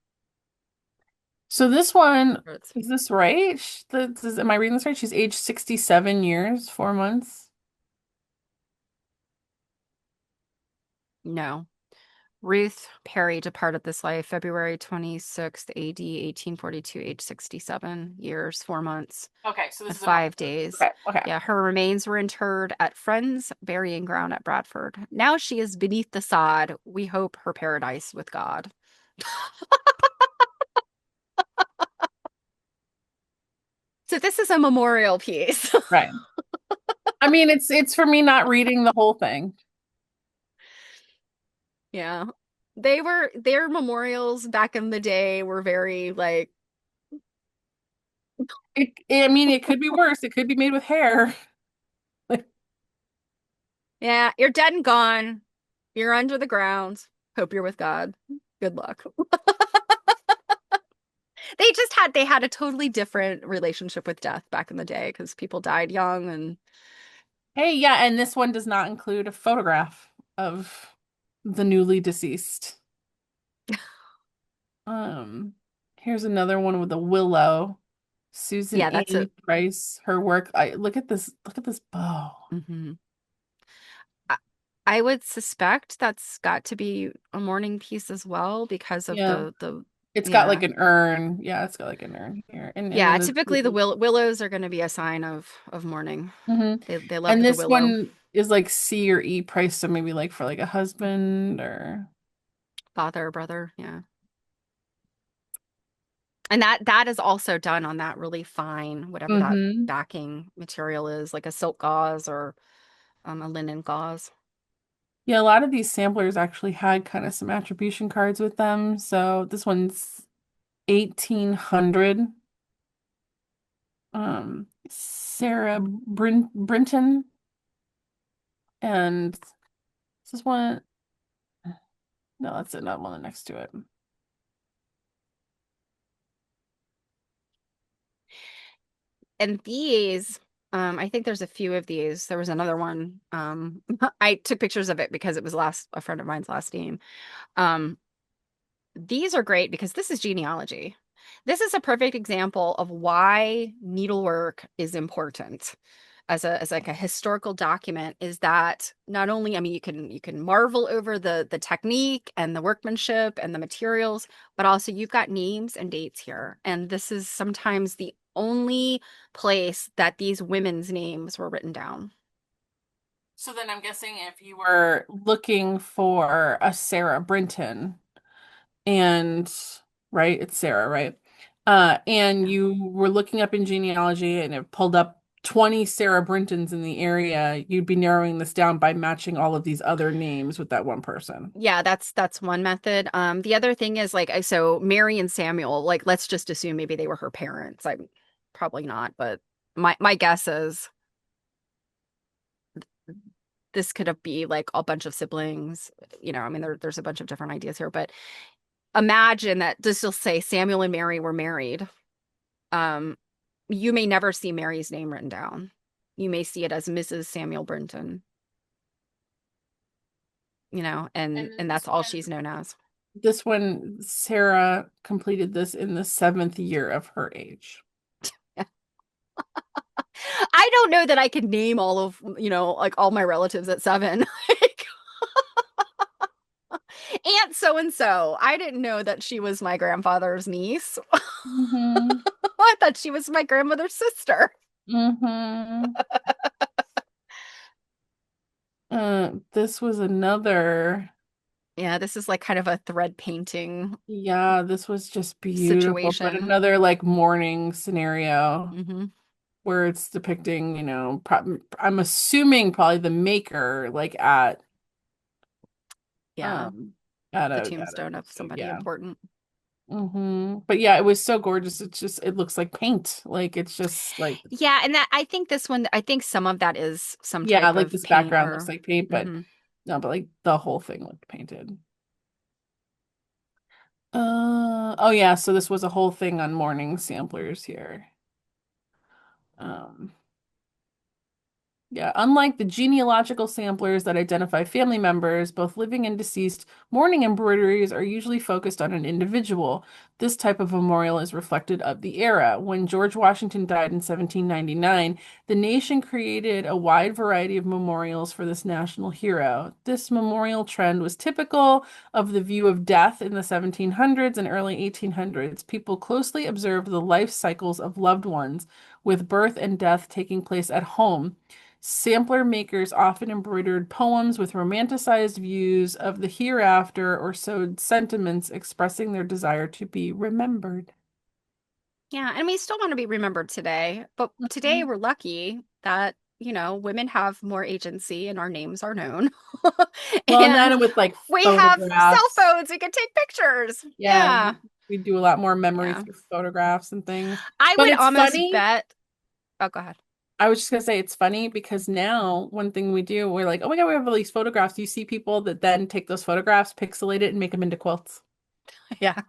So this one, It's- is this right? Am I reading this right? She's aged 67 years, 4 months. No. Ruth Perry departed this life February 26th, AD 1842, age 67 years, 4 months, Okay, so this and is a month. 5 days. Okay, okay. Yeah, her remains were interred at Friends Burying Ground at Bradford. Now she is beneath the sod. We hope her paradise with God. So this is a memorial piece. Right. I mean, it's for me not reading the whole thing. Yeah. Their memorials back in the day were very like, I mean, it could be worse. It could be made with hair. yeah, you're dead and gone. You're under the ground. Hope you're with God. Good luck. They had a totally different relationship with death back in the day because people died young and Hey, yeah, and this one does not include a photograph of the newly deceased. Um, Here's another one with a willow. Susan yeah, that's Amy a Price, her work. Look at this bow. mhm. I, I would suspect that's got to be a mourning piece as well because of Yeah. the It's got like yeah. an urn. Yeah, it's got like an urn here. And Yeah, then this typically the willows are going to be a sign of mourning. hmm They And loved the this willow. one is like C or E price, so maybe like for like a husband or Father or brother, yeah. And that is also done on that really fine, whatever that hmm backing material is, like a silk gauze or a linen gauze. Yeah, a lot of these samplers actually had kind of some attribution cards with them. So this one's 1800. Sarah Brinton, and this is one. No, that's another one next to it. And these, I think there's a few of these. There was another one. I took pictures of it because it was last a friend of mine's last name. Um, these are great because this is genealogy. This is a perfect example of why needlework is important as like a historical document is that not only I mean you can marvel over the technique and the workmanship and the materials, but also you've got names and dates here. And this is sometimes the only place that these women's names were written down. So then I'm guessing if you were looking for a Sarah Brinton and right, it's Sarah, right? And Yeah. you were looking up in genealogy and it pulled up 20 Sarah Brintons in the area, you'd be narrowing this down by matching all of these other names with that one person. Yeah, that's one method. The other thing is like so Mary and Samuel, like let's just assume maybe they were her parents. I'm probably not, but my guess is this could be like a bunch of siblings. I mean there's a bunch of different ideas here, but imagine that just will say Samuel and Mary were married. Um, you may never see Mary's name written down. You may see it as Mrs. Samuel Brinton, And then and that's all she's known as. this one, Sarah completed this in the seventh year of her age. I don't know that I could name all of, like all my relatives at 7. Like, Aunt so and so. I didn't know that she was my grandfather's niece. hmm I thought she was my grandmother's sister. hmm this was another, Yeah, this is like kind of a thread painting yeah, this was just beautiful, but situation. another like mourning scenario Hmm. where it's depicting, I'm assuming probably the maker, like Yeah, um the at a tombstone of somebody yeah. important. But yeah, it was so gorgeous. It looks like paint. Like it's just like Yeah, and that I think this one, I think some of that is some yeah, type like of this paint background looks or, like paint, but hmm. no, but like the whole thing looked painted. Oh yeah, so this was a whole thing on morning samplers here. Um, Yeah, unlike the genealogical samplers that identify family members, both living and deceased, mourning embroideries are usually focused on an individual. This type of memorial is reflected of the era. When George Washington died in 1799, the nation created a wide variety of memorials for this national hero. This memorial trend was typical of the view of death in the 1700s and early 1800s. People closely observed the life cycles of loved ones, with birth and death taking place at home. Sampler makers often embroidered poems with romanticized views of the hereafter or sewed sentiments expressing their desire to be remembered. Yeah, and we still want to be remembered today, but today Mhm. we're lucky that, women have more agency and our names are known. Well, And now with like we have cell photographs, phones, we can take pictures. yeah, Yeah. we do a lot more memory Yeah. through photographs and things. I But would it's almost funny. bet. Oh, go ahead. I was just gonna say it's funny because now one thing we do, we're like, oh my God, we have all these photographs. You see people that then take those photographs, pixelate it, and make them into quilts. Yeah.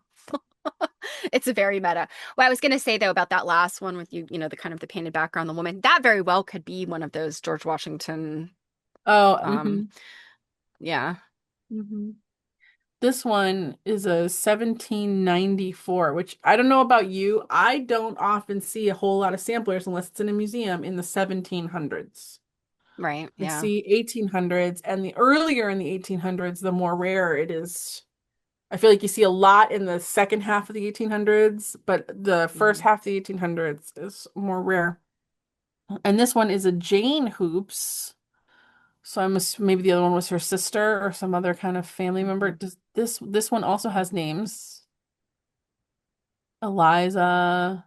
It's a very meta. What I was going to say though about that last one with the kind of the painted background, the woman, that very well could be one of those George Washington. Oh, Um, yeah. This one is a 1794, which I don't know about you. I don't often see a whole lot of samplers unless it's in a museum in the 1700s. Right. I Yeah. see 1800s, and the earlier in the 1800s, the more rare it is. I feel like you see a lot in the second half of the 1800s, but the first Mhm. half of the 1800s is more rare. And this one is a Jane Hoops. So maybe the other one was her sister or some other kind of family member. Mhm. Does this one also has names? Eliza.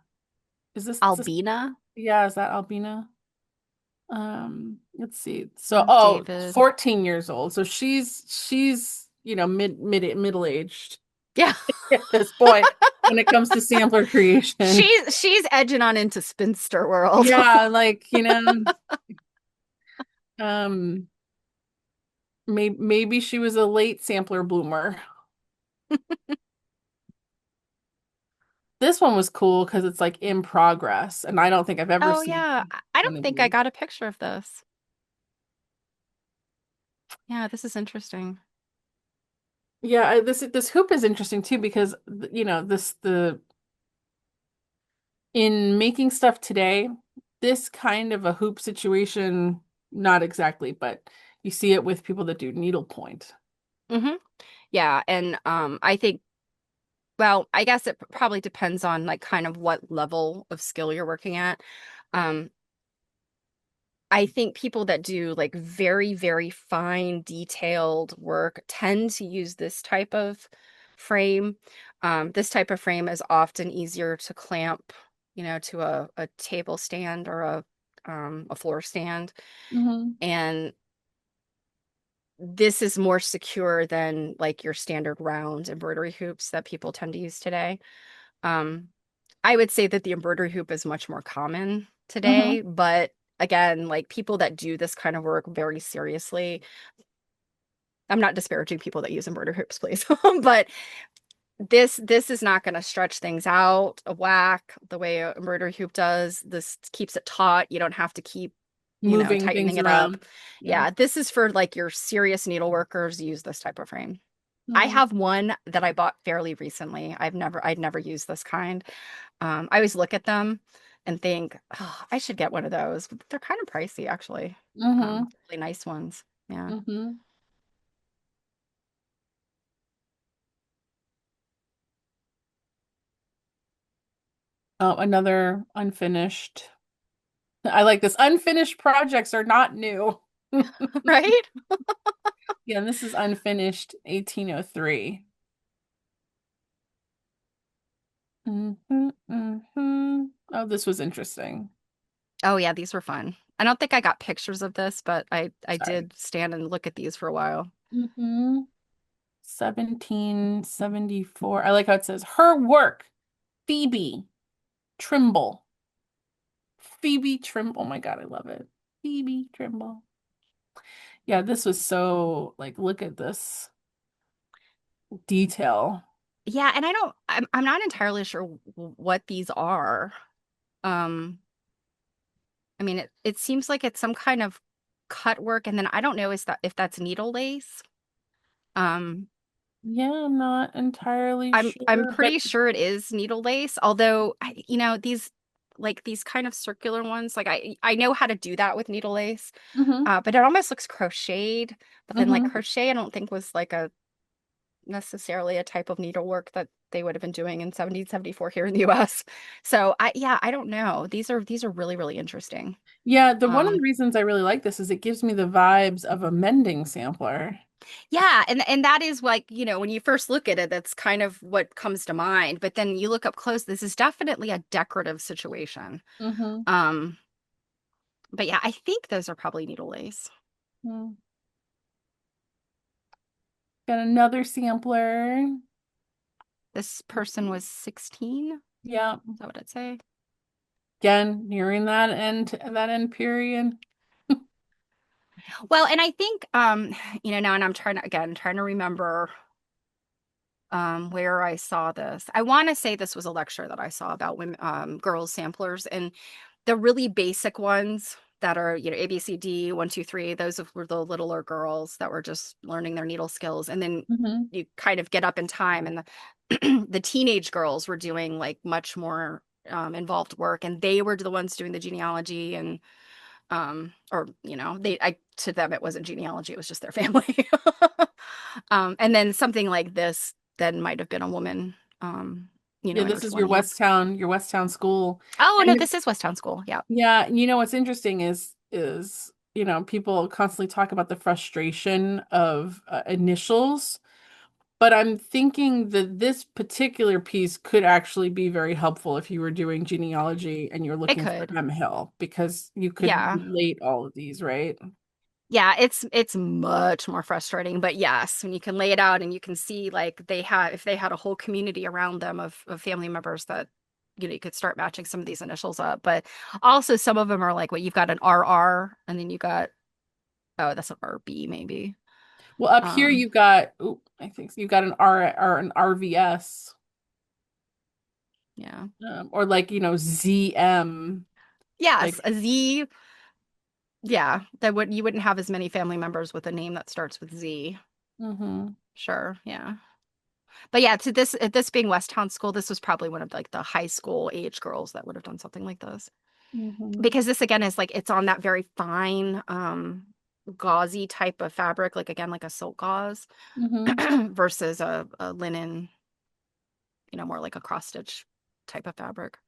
Is this Albina, yeah, is that Albina? Let's see. So David. 14 years old. So she's, middle-aged Yeah. at this point when it comes to sampler creation. She's edging on into spinster world. Yeah, like, um maybe she was a late sampler bloomer. This one was cool because it's like in progress, and I don't think I've ever Oh seen yeah. I one don't of think I these. got a picture of this. Yeah, this is interesting. Yeah, this hoop is interesting too because this the in making stuff today, this kind of a hoop situation, not exactly, but you see it with people that do needlepoint. Hmm. Yeah, and I think well, I guess it probably depends on like kind of what level of skill you're working at. Um, I think people that do like very, very fine, detailed work tend to use this type of frame. This type of frame is often easier to clamp, to a table stand or a floor stand. Hmm. And this is more secure than like your standard round embroidery hoops that people tend to use today. Um, I would say that the embroidery hoop is much more common Hmm. today, but again, like people that do this kind of work very seriously, I'm not disparaging people that use embroidery hoops, please, but this is not going to stretch things out a whack the way a embroidery hoop does. This keeps it taut. You don't have to keep, Moving tightening things it up. around. Yeah. Yeah, this is for like your serious needle workers use this type of frame. I Hmm. have one that I bought fairly recently. I'd never used this kind. I always look at them and think, oh, I should get one of those. But they're kind of pricey, actually. Hmm. Really nice ones. Yeah. Hmm. Oh, another unfinished. I like this. Unfinished projects are not new. Right? Yeah, and this is unfinished 1803. Oh, this was interesting. Oh yeah, these were fun. I don't think I got pictures of this, but I Sorry. did stand and look at these for a while. 1774. I like how it says her work, Phoebe Trimble. Phoebe Trimble. Oh my God, I love it. Phoebe Trimble. Yeah, this was so like, look at this detail. Yeah, and I'm not entirely sure what these are. Um, I mean it seems like it's some kind of cut work, and then I don't know is that if that's needle lace. Um, Yeah, I'm not entirely I'm sure, but pretty sure it is needle lace, although these like these kind of circular ones, like I know how to do that with needle lace, hmm but it almost looks crocheted. But then like hmm crochet, I don't think was like a necessarily a type of needlework that they would have been doing in 1774 here in the US. So I don't know. These are really, really interesting. Yeah, the one of the Um, reasons I really like this is it gives me the vibes of a mending sampler. yeah, and that is like, when you first look at it, that's kind of what comes to mind. But then you look up close, this is definitely a decorative situation. hmm Um, but yeah, I think those are probably needle lace. Got another sampler. This person was 16. Is Yeah. that what I'd say? Again, nearing that end period. Well, and I think now and I'm trying to remember where I saw this. I want to say this was a lecture that I saw about women, girls samplers, and the really basic ones that are, A, B, C, D, one, two, three. Those were the littler girls that were just learning their needle skills, and then hmm you kind of get up in time, and the the teenage girls were doing like much more involved work, and they were the ones doing the genealogy and or they I to them it wasn't genealogy, it was just their family. And then something like this then might have been a woman Yeah, in her this is 20s. Your Westtown school. Oh no, And this is Westtown School. Yeah. yeah, what's interesting is people constantly talk about the frustration of initials, but I'm thinking that this particular piece could actually be very helpful if you were doing genealogy and you're It looking for could. M Hill because you could Yeah. relate all of these, right? Yeah, it's much more frustrating, but yes, when you can lay it out and you can see like if they had a whole community around them of family members that you could start matching some of these initials up. But also some of them are like what you've got an RR and then you got oh, that's an RB maybe. Well, up here Um, you've got, ooh, I think so, you've got an R or an RVS, yeah. or like, ZM, Yes, like, a Z. Yeah, that would you wouldn't have as many family members with a name that starts with Z. hmm Sure, yeah. But yeah, to this being Westtown School, this was probably one of like the high school age girls that would have done something like this. hmm Because this again is like it's on that very fine gauzy type of fabric, like again like a silk gauze hmm versus a linen, more like a cross stitch type of fabric.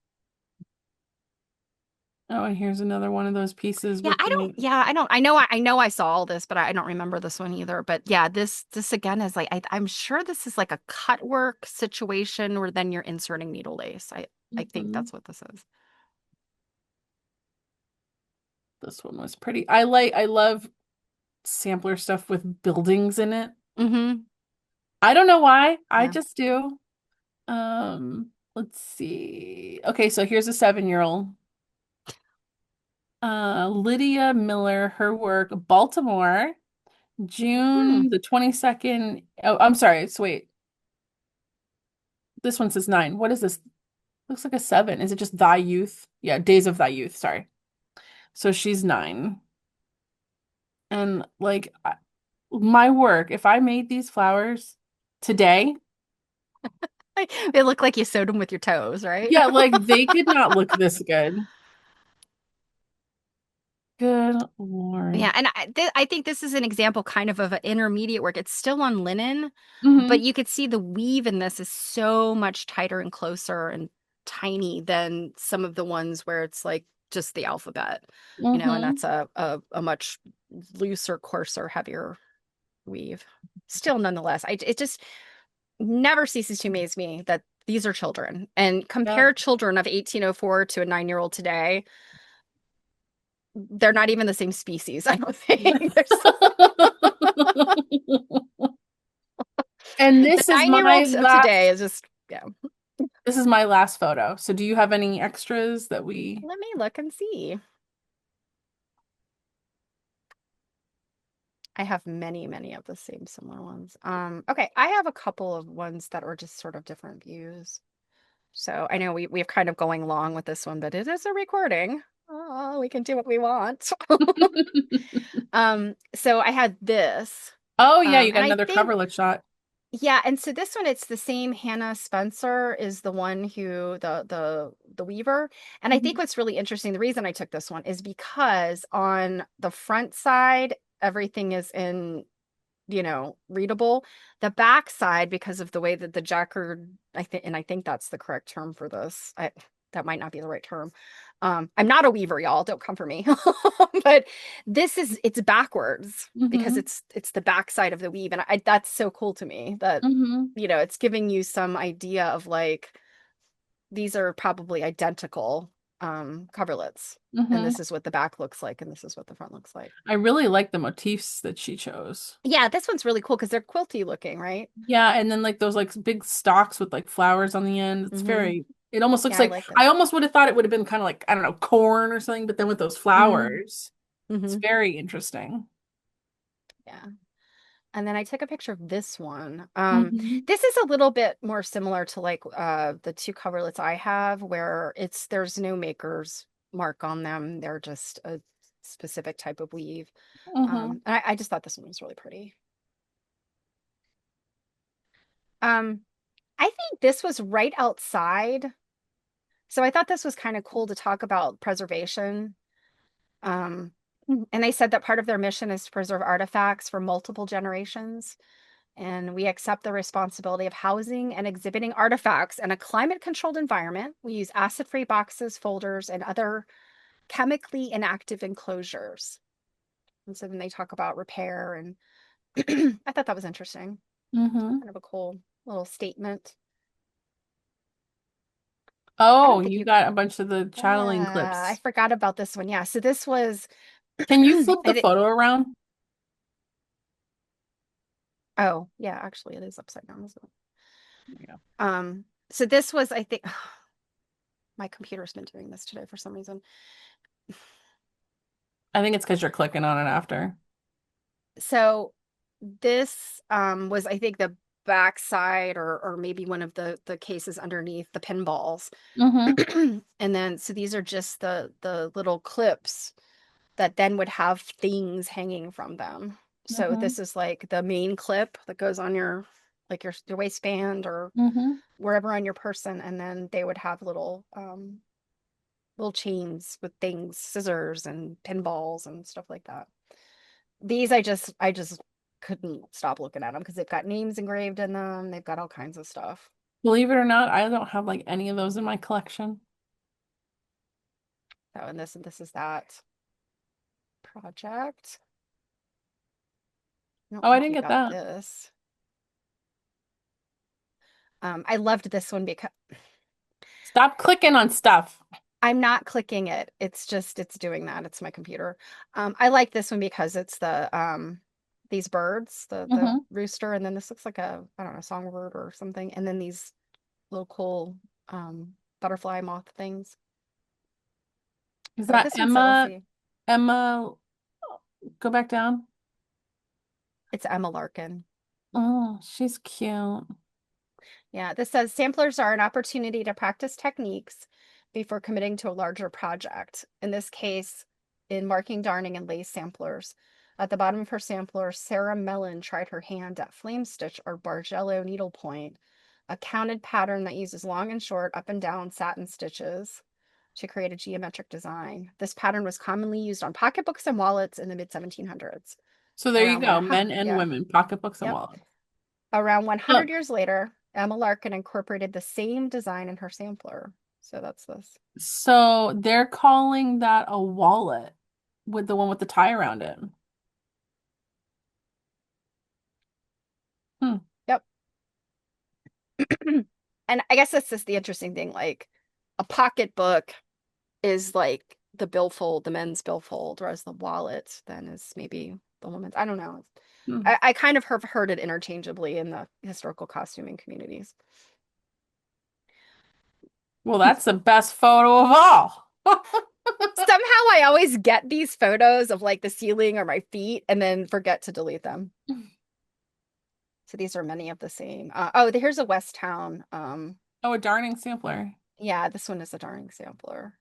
Oh, and here's another one of those pieces Yeah, with the, I don't I know I saw all this, but I don't remember this one either. But yeah, this again is like I'm sure this is like a cut work situation where then you're inserting needle lace. I think mhm. that's what this is. This one was pretty. I love sampler stuff with buildings in it. Mm-hmm. I don't know why. I Yeah. just do. Let's see. Okay, so here's a 7-year-old. Lydia Miller, her work, Baltimore, Hmm. June the 22nd. Oh, I'm sorry. So wait, this one says 9. What is this? Looks like a 7. Is it just Thy Youth? Yeah, Days of Thy Youth. Sorry. So she's 9. And like my work, if I made these flowers today, They look like you sewed them with your toes, right? yeah, like they could not look this good. Good Yeah, Lord. and I think this is an example kind of an intermediate work. It's still on linen, but Mm-hmm. you could see the weave in this is so much tighter and closer and tiny than some of the ones where it's like just the alphabet, and Mm-hmm. that's a much looser, coarser, heavier weave. Still, nonetheless, it just never ceases to amaze me that these are children and Yep. compare children of 1804 to a 9-year-old today. They're not even the same species, I don't think. And The 9-year-olds of today is just, yeah. this is my last photo. So do you have any extras that we Let me look and see. I have many, many of the same similar ones. Okay, I have a couple of ones that are just sort of different views. So I know we're kind of going long with this one, but it is a recording. Oh, we can do what we want. So I had this. Oh yeah, you And got I another think, coverlet shot. yeah, and so this one, it's the same Hannah Spencer is the one who the weaver. And I think Mhm. what's really interesting, the reason I took this one is because on the front side, everything is in, readable. The back side, because of the way that the jacquard, I think that's the correct term for this. That might not be the right term. I'm not a weaver, y'all. Don't come for me. But it's backwards because Mhm. it's the back side of the weave, and that's so cool to me that Mhm. it's giving you some idea of like these are probably identical coverlets, and Mhm. this is what the back looks like, and this is what the front looks like. I really like the motifs that she chose. Yeah, this one's really cool because they're quilty looking, right? Yeah, and then like those like big stalks with like flowers on the end. It's Mm-hmm. very, it almost looks Yeah, I like, like I this. almost would have thought it would have been kind of like, I don't know, corn or something, but then with those Mm-hmm. flowers, it's Mm-hmm. very interesting. Yeah. And then I took a picture of this one. Hmm. This is a little bit more similar to like the two coverlets I have where there's no maker's mark on them. They're just a specific type of weave. Hmm. And I just thought this one was really pretty. Um, I think this was right outside. So I thought this was kind of cool to talk about preservation. Um, and they said that part of their mission is to preserve artifacts for multiple generations. And we accept the responsibility of housing and exhibiting artifacts in a climate controlled environment. We use acid free boxes, folders, and other chemically inactive enclosures. And so then they talk about repair, and I thought that was interesting. Hmm. Kind of a cool little statement. I Oh, don't think you you, got a bunch of the chatteling I clips. forgot about this one. Yeah. So this was, Can you I flip the think, photo around? oh, yeah, actually, it is upside down as well. Yeah. So this was, I think, my computer's been doing this today for some reason. I think it's because you're clicking on it after. So this was, I think, the backside or maybe one of the cases underneath the pinballs. Hmm. And then so these are just the little clips that then would have things hanging from them. So Hmm. this is like the main clip that goes on your like your waistband or Hmm. wherever on your person, and then they would have little chains with things, scissors and pinballs and stuff like that. These I just couldn't stop looking at them because they've got names engraved in them. They've got all kinds of stuff. Believe it or not, I don't have like any of those in my collection. So, and this is that project. I don't Oh, I think didn't you get got that. this. I loved this one because Stop clicking on stuff. I'm not clicking it. It's doing that. It's my computer. I like this one because it's these birds, the Hmm. rooster, and then this looks like a I don't know songbird or something, and then these little cool butterfly moth things. Is Oh, that this one said, let's Emma? see. Emma, go back down. It's Emma Larkin. Oh, she's cute. Yeah, this says samplers are an opportunity to practice techniques before committing to a larger project. In this case, in marking, darning, and lace samplers. At the bottom of her sampler, Sarah Mellon tried her hand at flame stitch or Bargello needlepoint, a counted pattern that uses long and short, up and down satin stitches to create a geometric design. This pattern was commonly used on pocketbooks and wallets in the mid 1700s. So there you Around go, one, men and yeah, women, pocketbooks and yep. wallets. Around 100 Look, years later, Emma Larkin incorporated the same design in her sampler. So that's this. so they're calling that a wallet with the one with the tie around it. Hmm. Yep. And I guess that's just the interesting thing. Like a pocketbook is like the billfold, the men's billfold, whereas the wallet then is maybe the woman's. I don't know. Hmm. I kind of have heard it interchangeably in the historical costuming communities. Well, that's the best photo of all. Somehow I always get these photos of like the ceiling or my feet and then forget to delete them. So these are many of the same. Oh, here's a West Town. Oh, a darning sampler. Yeah, this one is a darning sampler.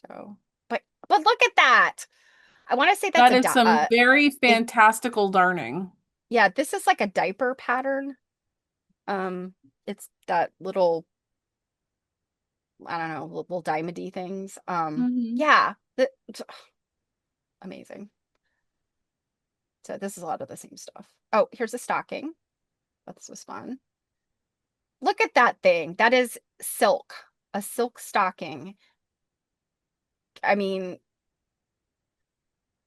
So, but But look at that. I want to say that's That a is some very is fantastical darning. yeah, this is like a diaper pattern. Um, it's that little, I don't know, little diamond-y things. Hmm. Yeah, amazing. So this is a lot of the same stuff. Oh, here's a stocking. Thought this was fun. Look at that thing. That is silk, a silk stocking. I mean,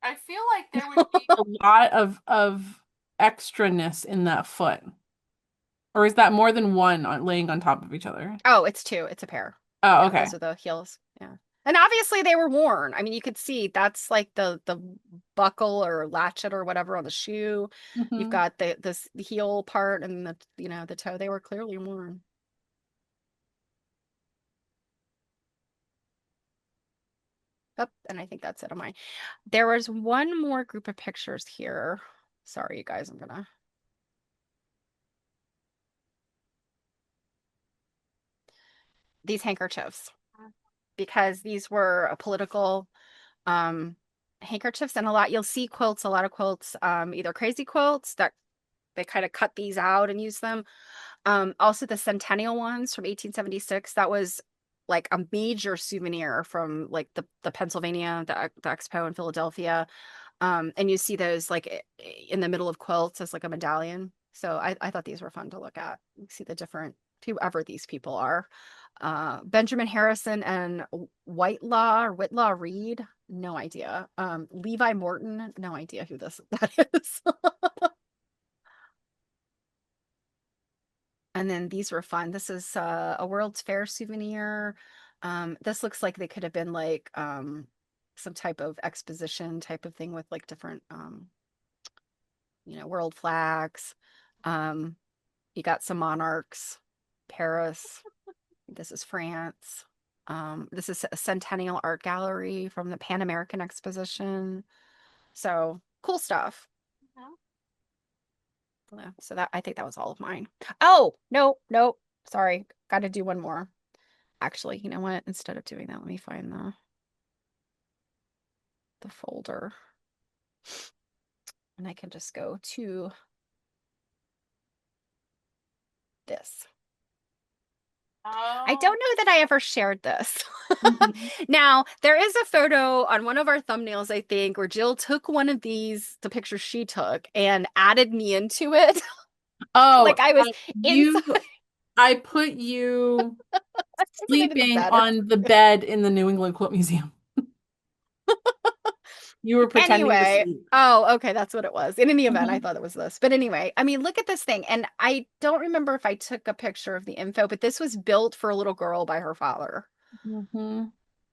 I feel like there would be a lot of extraness in that foot. Or is that more than one laying on top of each other? oh, it's two. It's a pair. Oh, Yeah, okay. those are the heels. Yeah. And obviously they were worn. I mean, you could see that's like the buckle or latchet or whatever on the shoe. You've Hmm. got the heel part and the toe. They were clearly worn. Up, and I think that's it on mine. There was one more group of pictures here. Sorry, you guys, I'm gonna these handkerchiefs because these were a political um handkerchiefs and a lot you'll see quilts, a lot of quilts, either crazy quilts that they kind of cut these out and use them. Also the centennial ones from 1876, that was like a major souvenir from like the Pennsylvania, the Expo in Philadelphia. And you see those like in the middle of quilts as like a medallion. So I thought these were fun to look at. You see the different, whoever these people are. Benjamin Harrison and Whitelaw Reed, no idea. Levi Morton, no idea who that is. And then these were fun. This is a World's Fair souvenir. This looks like they could have been like some type of exposition type of thing with like different world flags. Um, you got some monarchs, Paris. This is France. This is a Centennial Art Gallery from the Pan American Exposition. So cool stuff. Yeah, so that I think that was all of mine. Oh, no, no, sorry. Got to do one more. Actually, you know what? Instead of doing that, let me find the folder and I can just go to this. I don't Oh. know that I ever shared this. Hmm. Now, there is a photo on one of our thumbnails, I think, where Jill took one of these, the picture she took, and added me into it. Oh, Like I was inside. I put you I wasn't even in the sleeping bed. on the bed in the New England Quilt Museum. You were pretending to Anyway, sleep. oh, okay, that's what it was. In any event, I Hmm. thought it was this. But anyway, I mean, look at this thing. And I don't remember if I took a picture of the info, but this was built for a little girl by her father. Hmm.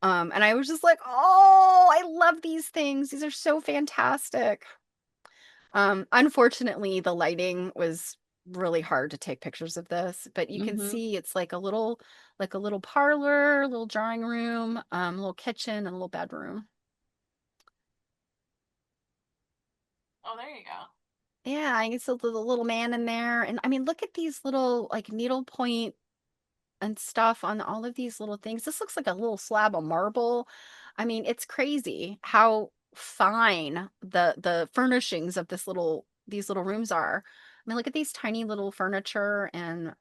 And I was just like, oh, I love these things. These are so fantastic. Unfortunately, the lighting was really hard to take pictures of this, but you can Hmm. see it's like a little parlor, a little drawing room, a little kitchen, and a little bedroom. Oh, there you go. Yeah, I guess the little man in there. And I mean, look at these little like needlepoint and stuff on all of these little things. This looks like a little slab of marble. I mean, it's crazy how fine the furnishings of these little rooms are. I mean, look at these tiny little furniture and,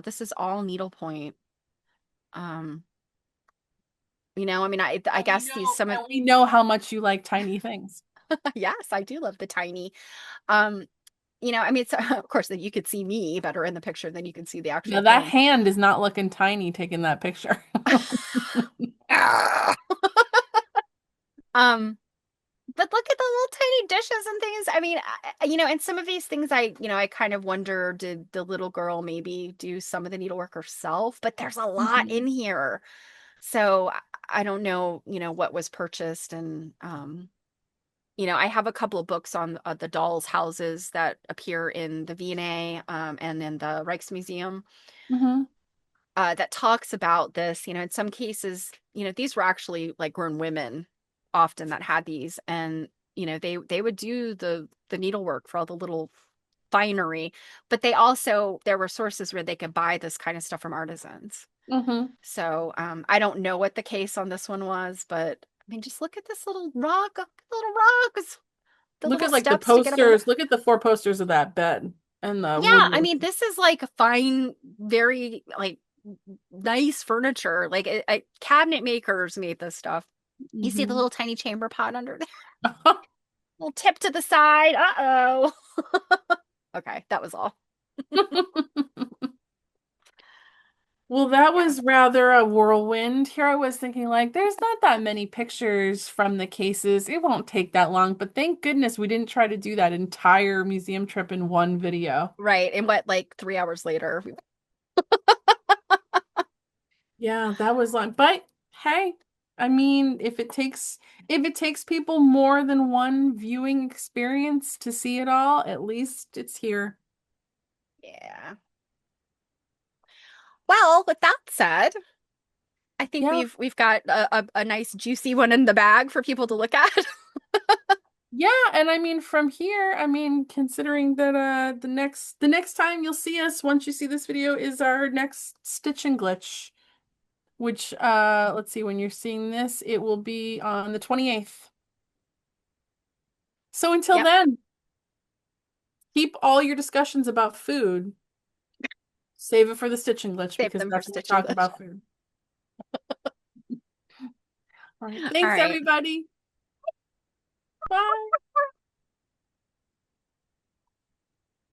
this is all needlepoint. Um, I mean, I guess these some of And we know how much you like tiny things. yes, I do love the tiny. Um, I mean, it's of course that you could see me better in the picture than you can see the Now actual that thing. hand is not looking tiny taking that picture. Ah. Um, but look at the little tiny dishes and things. I mean, and some of these things I kind of wonder, did the little girl maybe do some of the needlework herself? But there's a lot in Mhm. here. So I don't know, what was purchased. And, I have a couple of books on the dolls' houses that appear in the V&A and in the Rijksmuseum Mhm. that talks about this. In some cases, these were actually like grown women often that had these, and they would do the needlework for all the little finery, but there were sources where they could buy this kind of stuff from artisans. Mhm. So I don't know what the case on this one was, but I mean, just look at this little rocks, the Look little at like the steps to get up on the. posters. Look at the four posters of that bed and the Yeah, I woodwork. mean, this is like a fine, very like nice furniture. Like cabinet makers made this stuff. You see the Hmm. little tiny chamber pot under there? Little tip to the side. Uh-oh. Okay, that was all. Well, that Yeah. was rather a whirlwind. Here I was thinking, like, there's not that many pictures from the cases. It won't take that long, but thank goodness we didn't try to do that entire museum trip in one video. Right. And what, like 3 hours later? Yeah, that was like, but hey, I mean, if it takes people more than one viewing experience to see it all, at least it's here. Yeah. Well, with that said, I think Yeah. we've got a nice juicy one in the bag for people to look at. Yeah, and I mean from here, I mean considering that the next time you'll see us once you see this video is our next Stitch and Glitch, which let's see when you're seeing this, it will be on the 28th. So until Yep. then, keep all your discussions about food. Save it for the Stitch and Glitch Save because them for that's when we Stitch and talk Glitch. about food. All right. All Thanks right. everybody. Bye.